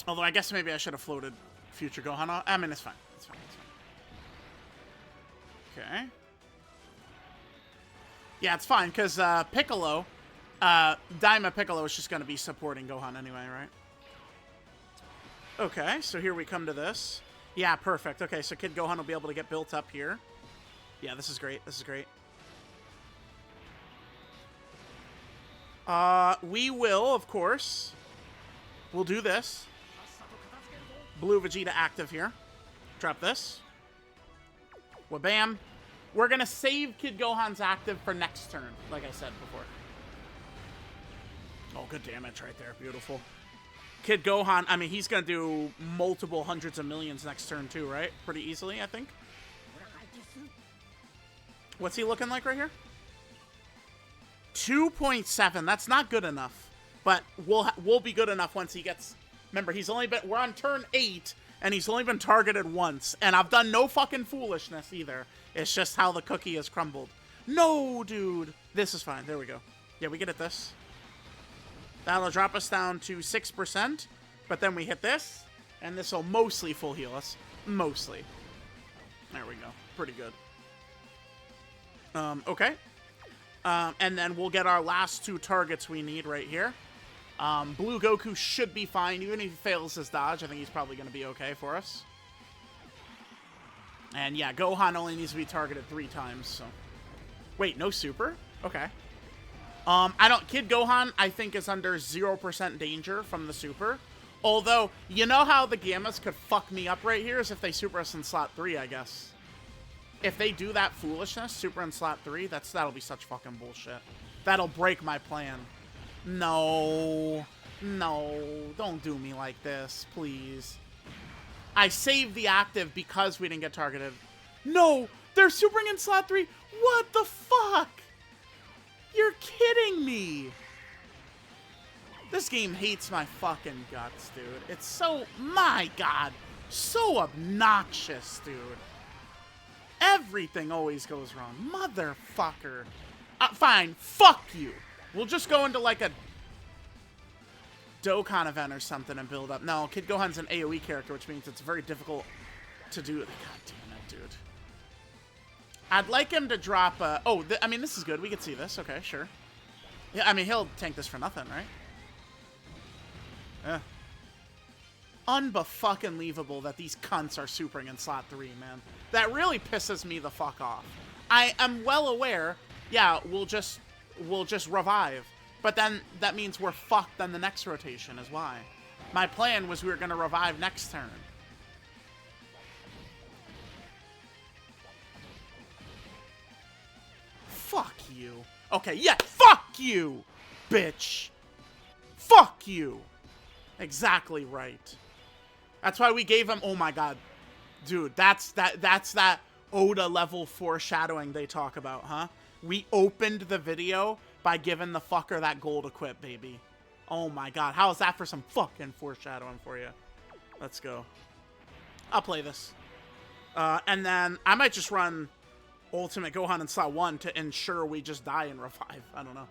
Although I guess maybe I should have floated future Gohan off. I mean, it's fine. It's fine. It's fine. Okay. Yeah, it's fine because Piccolo, Daima Piccolo is just going to be supporting Gohan anyway, right? Okay, so here we come to this. Yeah, perfect. Okay, so Kid Gohan will be able to get built up here. Yeah, this is great. This is great. We will, of course. We'll do this. Blue Vegeta active here. Drop this. Wabam. We're going to save Kid Gohan's active for next turn, like I said before. Oh, good damage right there. Beautiful. Kid Gohan, I mean, he's going to do multiple hundreds of millions next turn too, right? Pretty easily, I think. What's he looking like right here? 2.7. That's not good enough. But we'll be good enough once he gets... Remember, he's only been... We're on turn 8, and he's only been targeted once. And I've done no fucking foolishness either. It's just how the cookie has crumbled. No, dude. This is fine. There we go. Yeah, we get at this. That'll drop us down to 6%, but then we hit this, and this will mostly full heal us. Mostly. There we go. Pretty good. Okay. And then we'll get our last 2 targets we need right here. Blue Goku should be fine. Even if he fails his dodge, I think he's probably going to be okay for us. And yeah, Gohan only needs to be targeted 3 times, so... Wait, no super? Okay. Kid Gohan, I think, is under 0% danger from the super. Although, you know how the Gammas could fuck me up right here is if they super us in slot 3, I guess. If they do that foolishness, super in slot 3, that'll be such fucking bullshit. That'll break my plan. No. No. Don't do me like this, please. I saved the active because we didn't get targeted. No! They're supering in slot 3! What the fuck? You're kidding me! This game hates my fucking guts, dude. It's so... My God! So obnoxious, dude. Everything always goes wrong. Motherfucker. Fine. Fuck you. We'll just go into, like, a Dokkan event or something and build up. No, Kid Gohan's an AoE character, which means it's very difficult to do. God damn it, dude. I'd like him to drop a... Oh, I mean, this is good. We can see this. Okay, sure. Yeah, I mean, he'll tank this for nothing, right? Yeah. Unbefucking-leavable that these cunts are supering in slot 3, man. That really pisses me the fuck off. I am well aware, yeah, we'll just revive. But then that means we're fucked on the next rotation is why. My plan was we were going to revive next turn. Fuck you. Okay, yeah, fuck you, bitch. Fuck you. Exactly right. That's why we gave him... Oh my God. Dude, that's that Oda level foreshadowing they talk about, huh? We opened the video by giving the fucker that gold equip, baby. Oh my God. How is that for some fucking foreshadowing for you? Let's go. I'll play this. And then I might just run Ultimate Gohan in slot 1 to ensure we just die and revive. I don't know.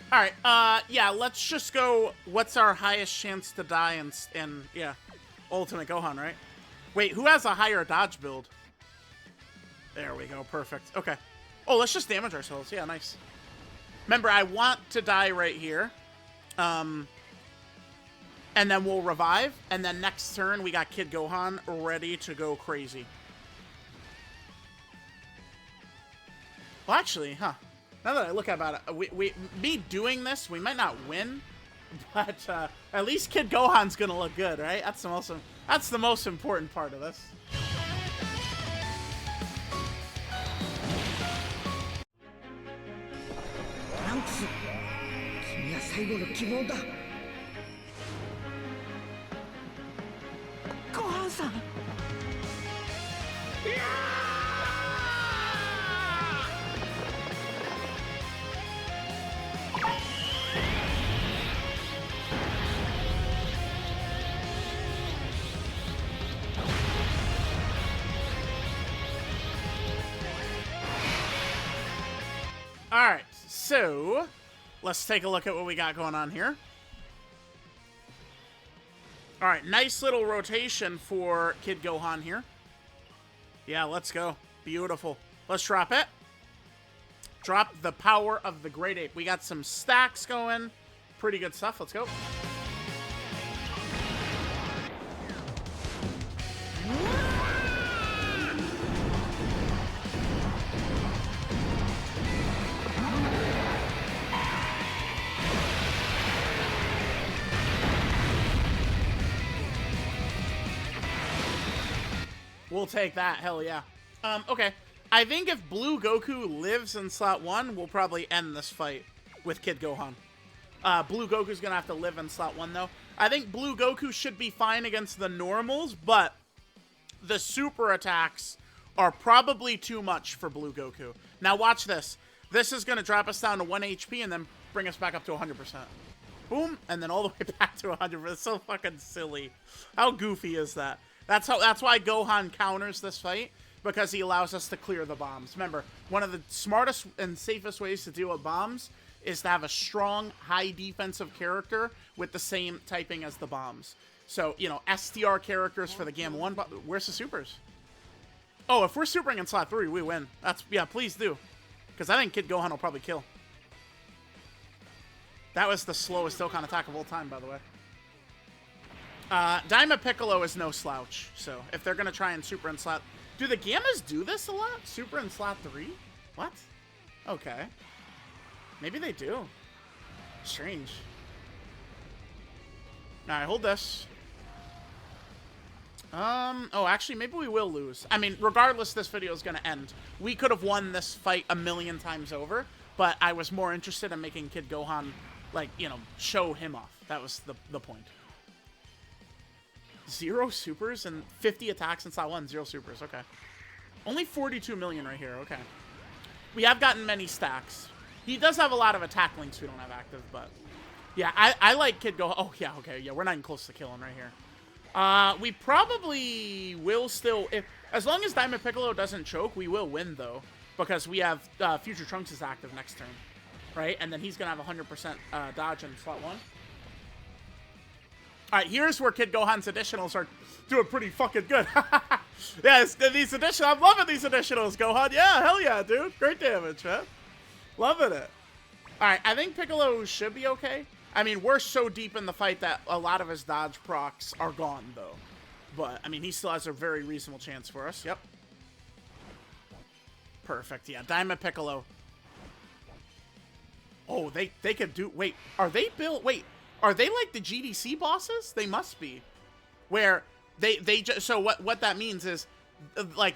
All right, yeah, let's just go. What's our highest chance to die in yeah, Ultimate Gohan, right? Wait, who has a higher dodge build? There we go, perfect. Okay. Oh, let's just damage ourselves. Yeah, nice. Remember, I want to die right here. And then we'll revive. And then next turn, we got Kid Gohan ready to go crazy. Well, actually, huh. Now that I look about it, me doing this, we might not win. But at least Kid Gohan's going to look good, right? That's the most important part of this. Gohan-san! Alright, so let's take a look at what we got going on here. Alright, nice little rotation for Kid Gohan here. Yeah, let's go. Beautiful. Let's drop it. Drop the power of the Great Ape. We got some stacks going. Pretty good stuff. Let's go. We'll take that. Hell yeah. Okay. I think if Blue Goku lives in slot 1, we'll probably end this fight with Kid Gohan. Blue Goku's gonna have to live in slot 1, though. I think Blue Goku should be fine against the normals, but the super attacks are probably too much for Blue Goku. Now watch this. This is gonna drop us down to 1 HP and then bring us back up to 100%. Boom, and then all the way back to 100%. It's so fucking silly. How goofy is that? That's why Gohan counters this fight, because he allows us to clear the bombs. Remember, one of the smartest and safest ways to deal with bombs is to have a strong, high defensive character with the same typing as the bombs. So, you know, STR characters for the Gamma 1. Where's the supers? Oh, if we're supering in slot 3, we win. Yeah, please do. Because I think Kid Gohan will probably kill. That was the slowest Dokkan attack of all time, by the way. Daima Piccolo is no slouch, so if they're going to try and super in slot... Do the Gammas do this a lot? Super in slot 3? What? Okay. Maybe they do. Strange. Alright, hold this. Oh, actually, maybe we will lose. I mean, regardless, this video is going to end. We could have won this fight a million times over, but I was more interested in making Kid Gohan, like, you know, show him off. That was the point. 0 supers and 50 attacks in slot 1, 0 supers. Okay. Only 42 million right here. Okay. We have gotten many stacks. He does have a lot of attack links we don't have active, but... Yeah, I like Kid Gohan. Oh, yeah, okay. Yeah, we're not even close to killing right here. We probably will still... as long as Daima Piccolo doesn't choke, we will win, though. Because we have Future Trunks is active next turn. Right? And then he's going to have 100% dodge in slot 1. Alright, here's where Kid Gohan's additionals are doing pretty fucking good. Yes, these additionals. I'm loving these additionals, Gohan. Yeah, hell yeah, dude. Great damage, man. Loving it. Alright, I think Piccolo should be okay. I mean, we're so deep in the fight that a lot of his dodge procs are gone, though. But, I mean, he still has a very reasonable chance for us. Yep. Perfect, yeah. Daima Piccolo. Oh, they could do... Wait, are they built... Wait. Are they like the GDC bosses? They must be. Where So what that means is, like,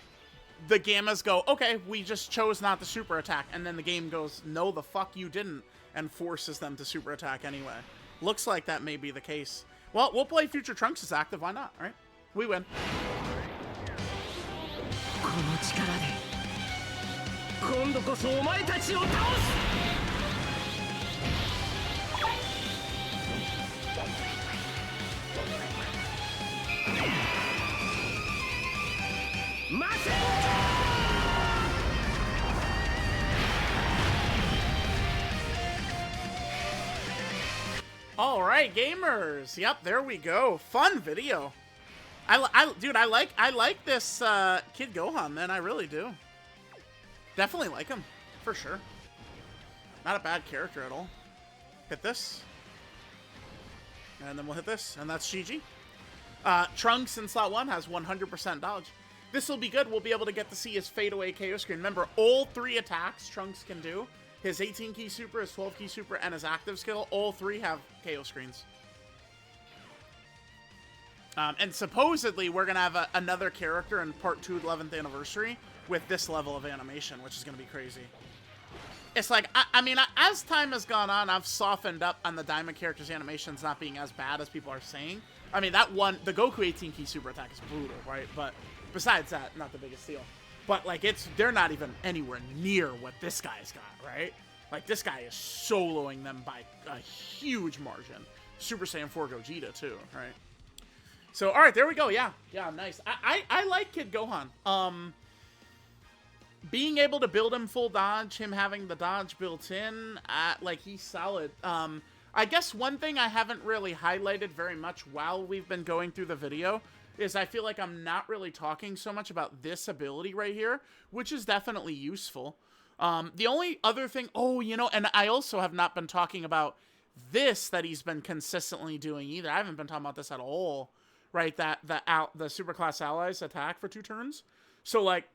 the Gammas go, okay, we just chose not to super attack, and then the game goes, no, the fuck you didn't, and forces them to super attack anyway. Looks like that may be the case. Well, we'll play Future Trunks as active. Why not? All right, we win. All right, gamers. Yep, there we go. Fun video. Dude, I like this Kid Gohan, man. I really do. Definitely like him, for sure. Not a bad character at all. Hit this. And then we'll hit this, and that's GG. Trunks in slot 1 has 100% dodge. This will be good. We'll be able to get to see his fadeaway KO screen. Remember, all 3 attacks Trunks can do, his 18 key super, his 12 key super, and his active skill, all 3 have KO screens. And supposedly, we're going to have another character in Part 2 11th Anniversary with this level of animation, which is going to be crazy. It's like, I mean, as time has gone on, I've softened up on the Diamond characters' animations not being as bad as people are saying. I mean, that one, the Goku 18 key super attack is brutal, right? But besides that, not the biggest deal. But, like, they're not even anywhere near what this guy's got, right? Like, this guy is soloing them by a huge margin. Super Saiyan 4 Gogeta, too, right? So, all right, there we go. Yeah, nice. I like Kid Gohan. Being able to build him full dodge, him having the dodge built in, like, he's solid. I guess one thing I haven't really highlighted very much while we've been going through the video is I feel like I'm not really talking so much about this ability right here, which is definitely useful. The only other thing, and I also have not been talking about this that he's been consistently doing either. I haven't been talking about this at all, right? The Superclass Allies attack for 2 turns. So, like,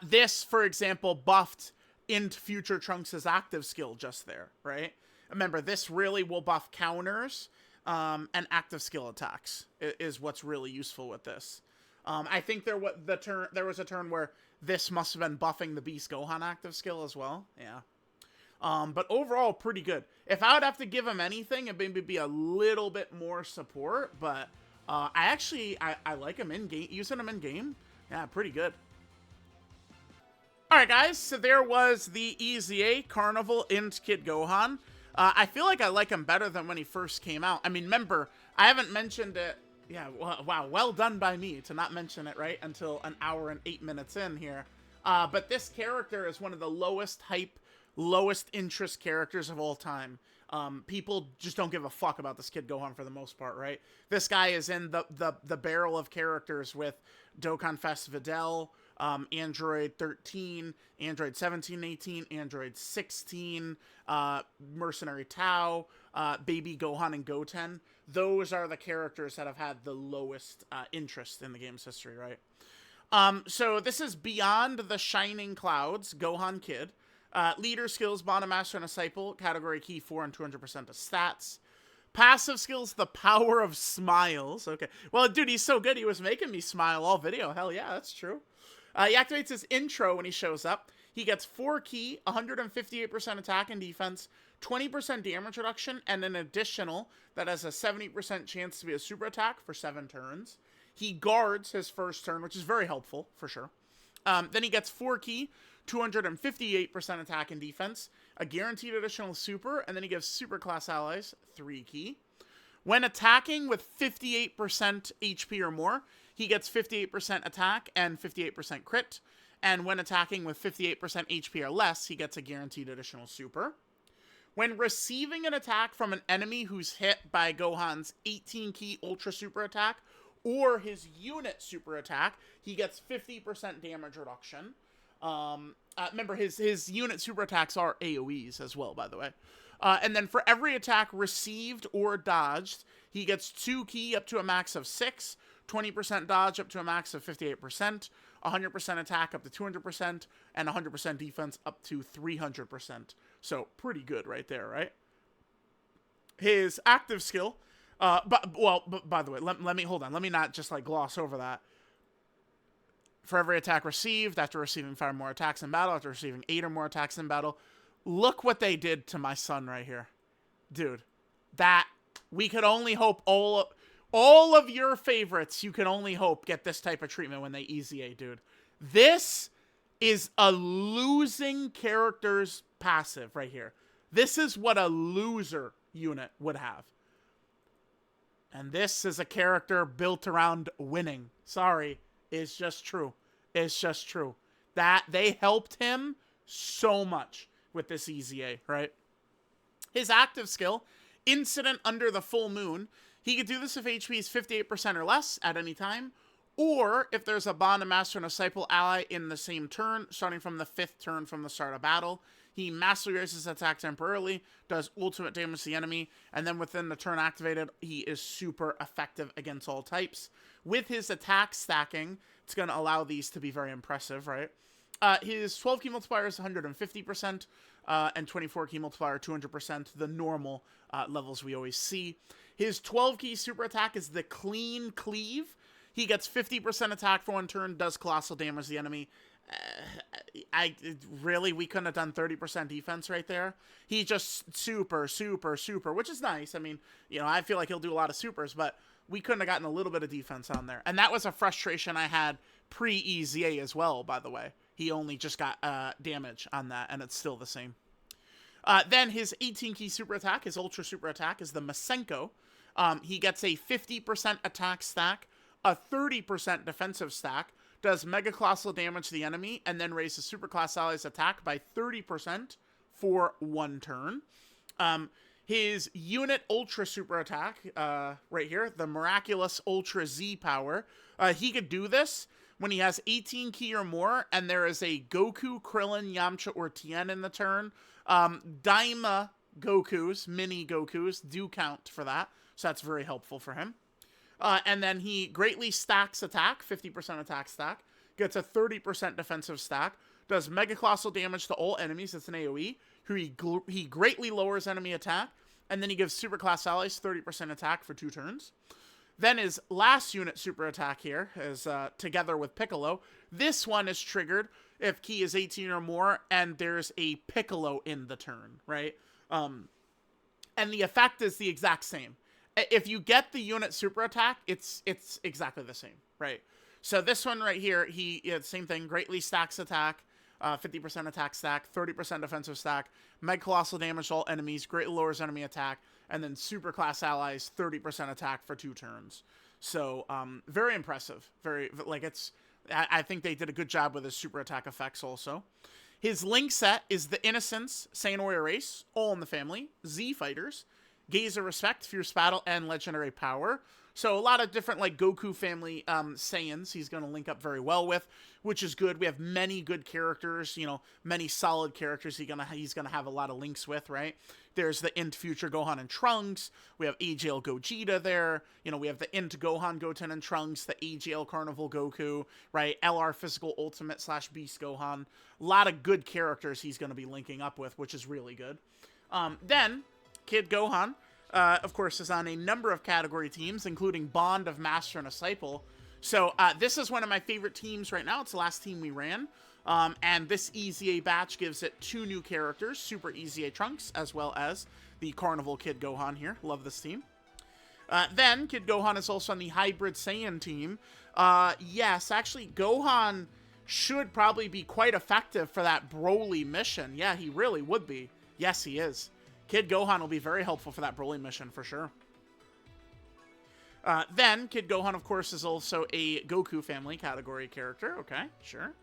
this, for example, buffed INT Future Trunks' active skill just there, right? Remember, this really will buff counters and active skill attacks is what's really useful with this. I think there was a turn where this must have been buffing the Beast Gohan active skill as well. Yeah. But overall, pretty good. If I would have to give him anything, it'd maybe be a little bit more support, but I like him in-game. Using him in-game, yeah, pretty good. Alright, guys, so there was the EZA Carnival INT Kid Gohan. I feel like I like him better than when he first came out. I mean, remember, I haven't mentioned it. Yeah, wow, well done by me to not mention it, right, until an hour and 8 minutes in here. But this character is one of the lowest hype, lowest interest characters of all time. People just don't give a fuck about this Kid Gohan for the most part, right? This guy is in the barrel of characters with Dokkan Fest Videl, Android 13, Android 17, 18, Android 16, Mercenary Tao, Baby Gohan and Goten. Those are the characters that have had the lowest interest in the game's history, right? So this is Beyond the Shining Clouds, Gohan Kid. Leader skills, Bottom Master and Disciple, category key 4 and 200% of stats. Passive skills, the power of smiles. Okay. Well, dude, he's so good, he was making me smile all video. Hell yeah, that's true. He activates his intro when he shows up. He gets 4 key, 158% attack and defense, 20% damage reduction, and an additional that has a 70% chance to be a super attack for 7 turns. He guards his first turn, which is very helpful, for sure. Then he gets 4 key, 258% attack and defense, a guaranteed additional super, and then he gives Superclass Allies 3 key. When attacking with 58% HP or more, he gets 58% attack and 58% crit. And when attacking with 58% HP or less, he gets a guaranteed additional super. When receiving an attack from an enemy who's hit by Gohan's 18 key ultra super attack or his unit super attack, he gets 50% damage reduction. Remember, his unit super attacks are AoEs as well, by the way. And then for every attack received or dodged, he gets 2 key up to a max of 6, 20% dodge up to a max of 58%, 100% attack up to 200%, and 100% defense up to 300%. So pretty good right there, right? His active skill, But by the way, let me hold on. Let me not just like gloss over that. For every attack received, after receiving 5 more attacks in battle, after receiving 8 or more attacks in battle, look what they did to my son right here. Dude, that, we could only hope all of your favorites, you can only hope, get this type of treatment when they EZA, dude. This is a losing character's passive right here. This is what a loser unit would have. And this is a character built around winning. Sorry, it's just true. It's just true. That they helped him so much with this EZA, right? His active skill, Incident Under the Full Moon. He could do this if HP is 58% or less at any time, or if there's a bond, a master, and a disciple ally in the same turn, starting from the 5th turn from the start of battle. He massively raises attack temporarily, does ultimate damage to the enemy, and then within the turn activated, he is super effective against all types. With his attack stacking, it's going to allow these to be very impressive, right? His 12 key multiplier is 150%, and 24 key multiplier 200%, the normal levels we always see. His 12 key super attack is the Clean Cleave. He gets 50% attack for 1 turn, does colossal damage to the enemy. Really, we couldn't have done 30% defense right there. He just super, which is nice. I mean, you know, I feel like he'll do a lot of supers, but we couldn't have gotten a little bit of defense on there. And that was a frustration I had pre-EZA as well, by the way. He only just got damage on that, and it's still the same. Then his 18 key super attack, his ultra super attack, is the Masenko. He gets a 50% attack stack, a 30% defensive stack, does mega colossal damage to the enemy, and then raises superclass allies attack by 30% for 1 turn. His unit ultra super attack, right here, the Miraculous Ultra Z power, he could do this when he has 18 key or more, and there is a Goku, Krillin, Yamcha, or Tien in the turn. Daima Gokus, mini Gokus, do count for that, so that's very helpful for him. And then he greatly stacks attack, 50% attack stack, gets a 30% defensive stack, does mega colossal damage to all enemies, it's an AoE, he greatly lowers enemy attack, and then he gives superclass allies 30% attack for 2 turns. Then his last unit super attack here is together with Piccolo. This one is triggered if key is 18 or more, and there's a Piccolo in the turn, right? And the effect is the exact same. If you get the unit super attack, it's exactly the same, right? So this one right here, same thing, greatly stacks attack, 50% attack stack, 30% defensive stack, mega colossal damage to all enemies, greatly lowers enemy attack, and then super class allies, 30% attack for 2 turns. So very impressive. Very, like, I think they did a good job with his super attack effects also. His link set is the Innocence, Saiyan Warrior Race, all in the family, Z Fighters, Gaze of Respect, Fierce Battle, and Legendary Power. So a lot of different, like, Goku family Saiyans he's going to link up very well with, which is good. We have many good characters, you know, many solid characters he's going to have a lot of links with, right? There's the INT Future Gohan and Trunks. We have AJL Gogeta there. You know, we have the INT Gohan, Goten, and Trunks, the AJL Carnival Goku, right? LR Physical Ultimate / Beast Gohan. A lot of good characters he's going to be linking up with, which is really good. Then, Kid Gohan, of course, is on a number of category teams, including Bond of Master and Disciple. So this is one of my favorite teams right now. It's the last team we ran. And this EZA batch gives it 2 new characters, Super EZA Trunks, as well as the Carnival Kid Gohan here. Love this team. Then, Kid Gohan is also on the Hybrid Saiyan team. Yes, actually, Gohan should probably be quite effective for that Broly mission. Yeah, he really would be. Yes, he is. Kid Gohan will be very helpful for that Broly mission, for sure. Then, Kid Gohan, of course, is also a Goku family category character. Okay, sure.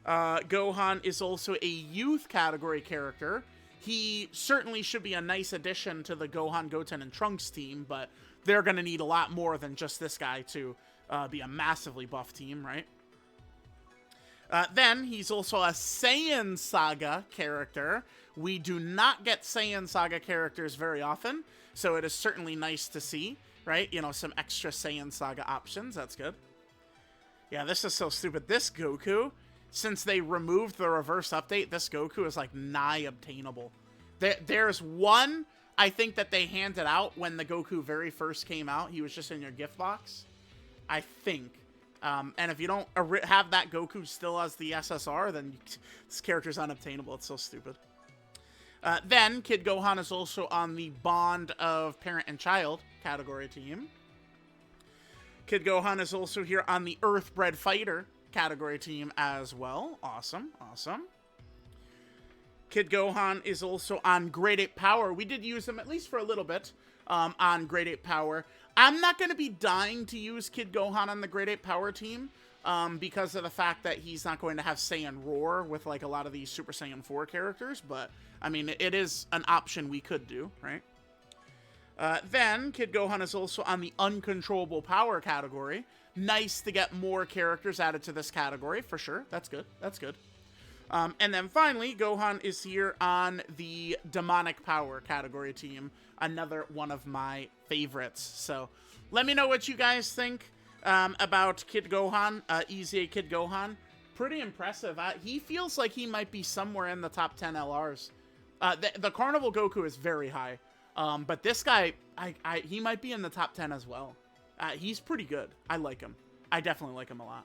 Gohan is also a youth category character. He certainly should be a nice addition to the Gohan, Goten, and Trunks team, but they're going to need a lot more than just this guy to be a massively buff team, right? Then, he's also a Saiyan Saga character. We do not get Saiyan Saga characters very often, so it is certainly nice to see, right? You know, some extra Saiyan Saga options. That's good. Yeah, this is so stupid. This Goku, since they removed the reverse update, this Goku is, like, nigh obtainable. There's one I think that they handed out when the Goku very first came out. He was just in your gift box. I think. And if you don't have that Goku still as the SSR, then this character's unobtainable. It's so stupid. Then, Kid Gohan is also on the Bond of Parent and Child category team. Kid Gohan is also here on the Earthbred Fighter category team as well. Awesome, awesome. Kid Gohan is also on Grade 8 Power. We did use him, at least for a little bit, on Grade 8 Power. I'm not going to be dying to use Kid Gohan on the Grade 8 Power team because of the fact that he's not going to have Saiyan Roar with, like, a lot of these Super Saiyan 4 characters. But, I mean, it is an option we could do, right? Then, Kid Gohan is also on the Uncontrollable Power category. Nice to get more characters added to this category, for sure. That's good. That's good. And then finally, Gohan is here on the Demonic Power category team. Another one of my favorites. So, let me know what you guys think about Kid Gohan, EZA Kid Gohan. Pretty impressive. He feels like he might be somewhere in the top 10 LRs. The Carnival Goku is very high. But this guy, he might be in the top 10 as well. He's pretty good. I like him. I definitely like him a lot.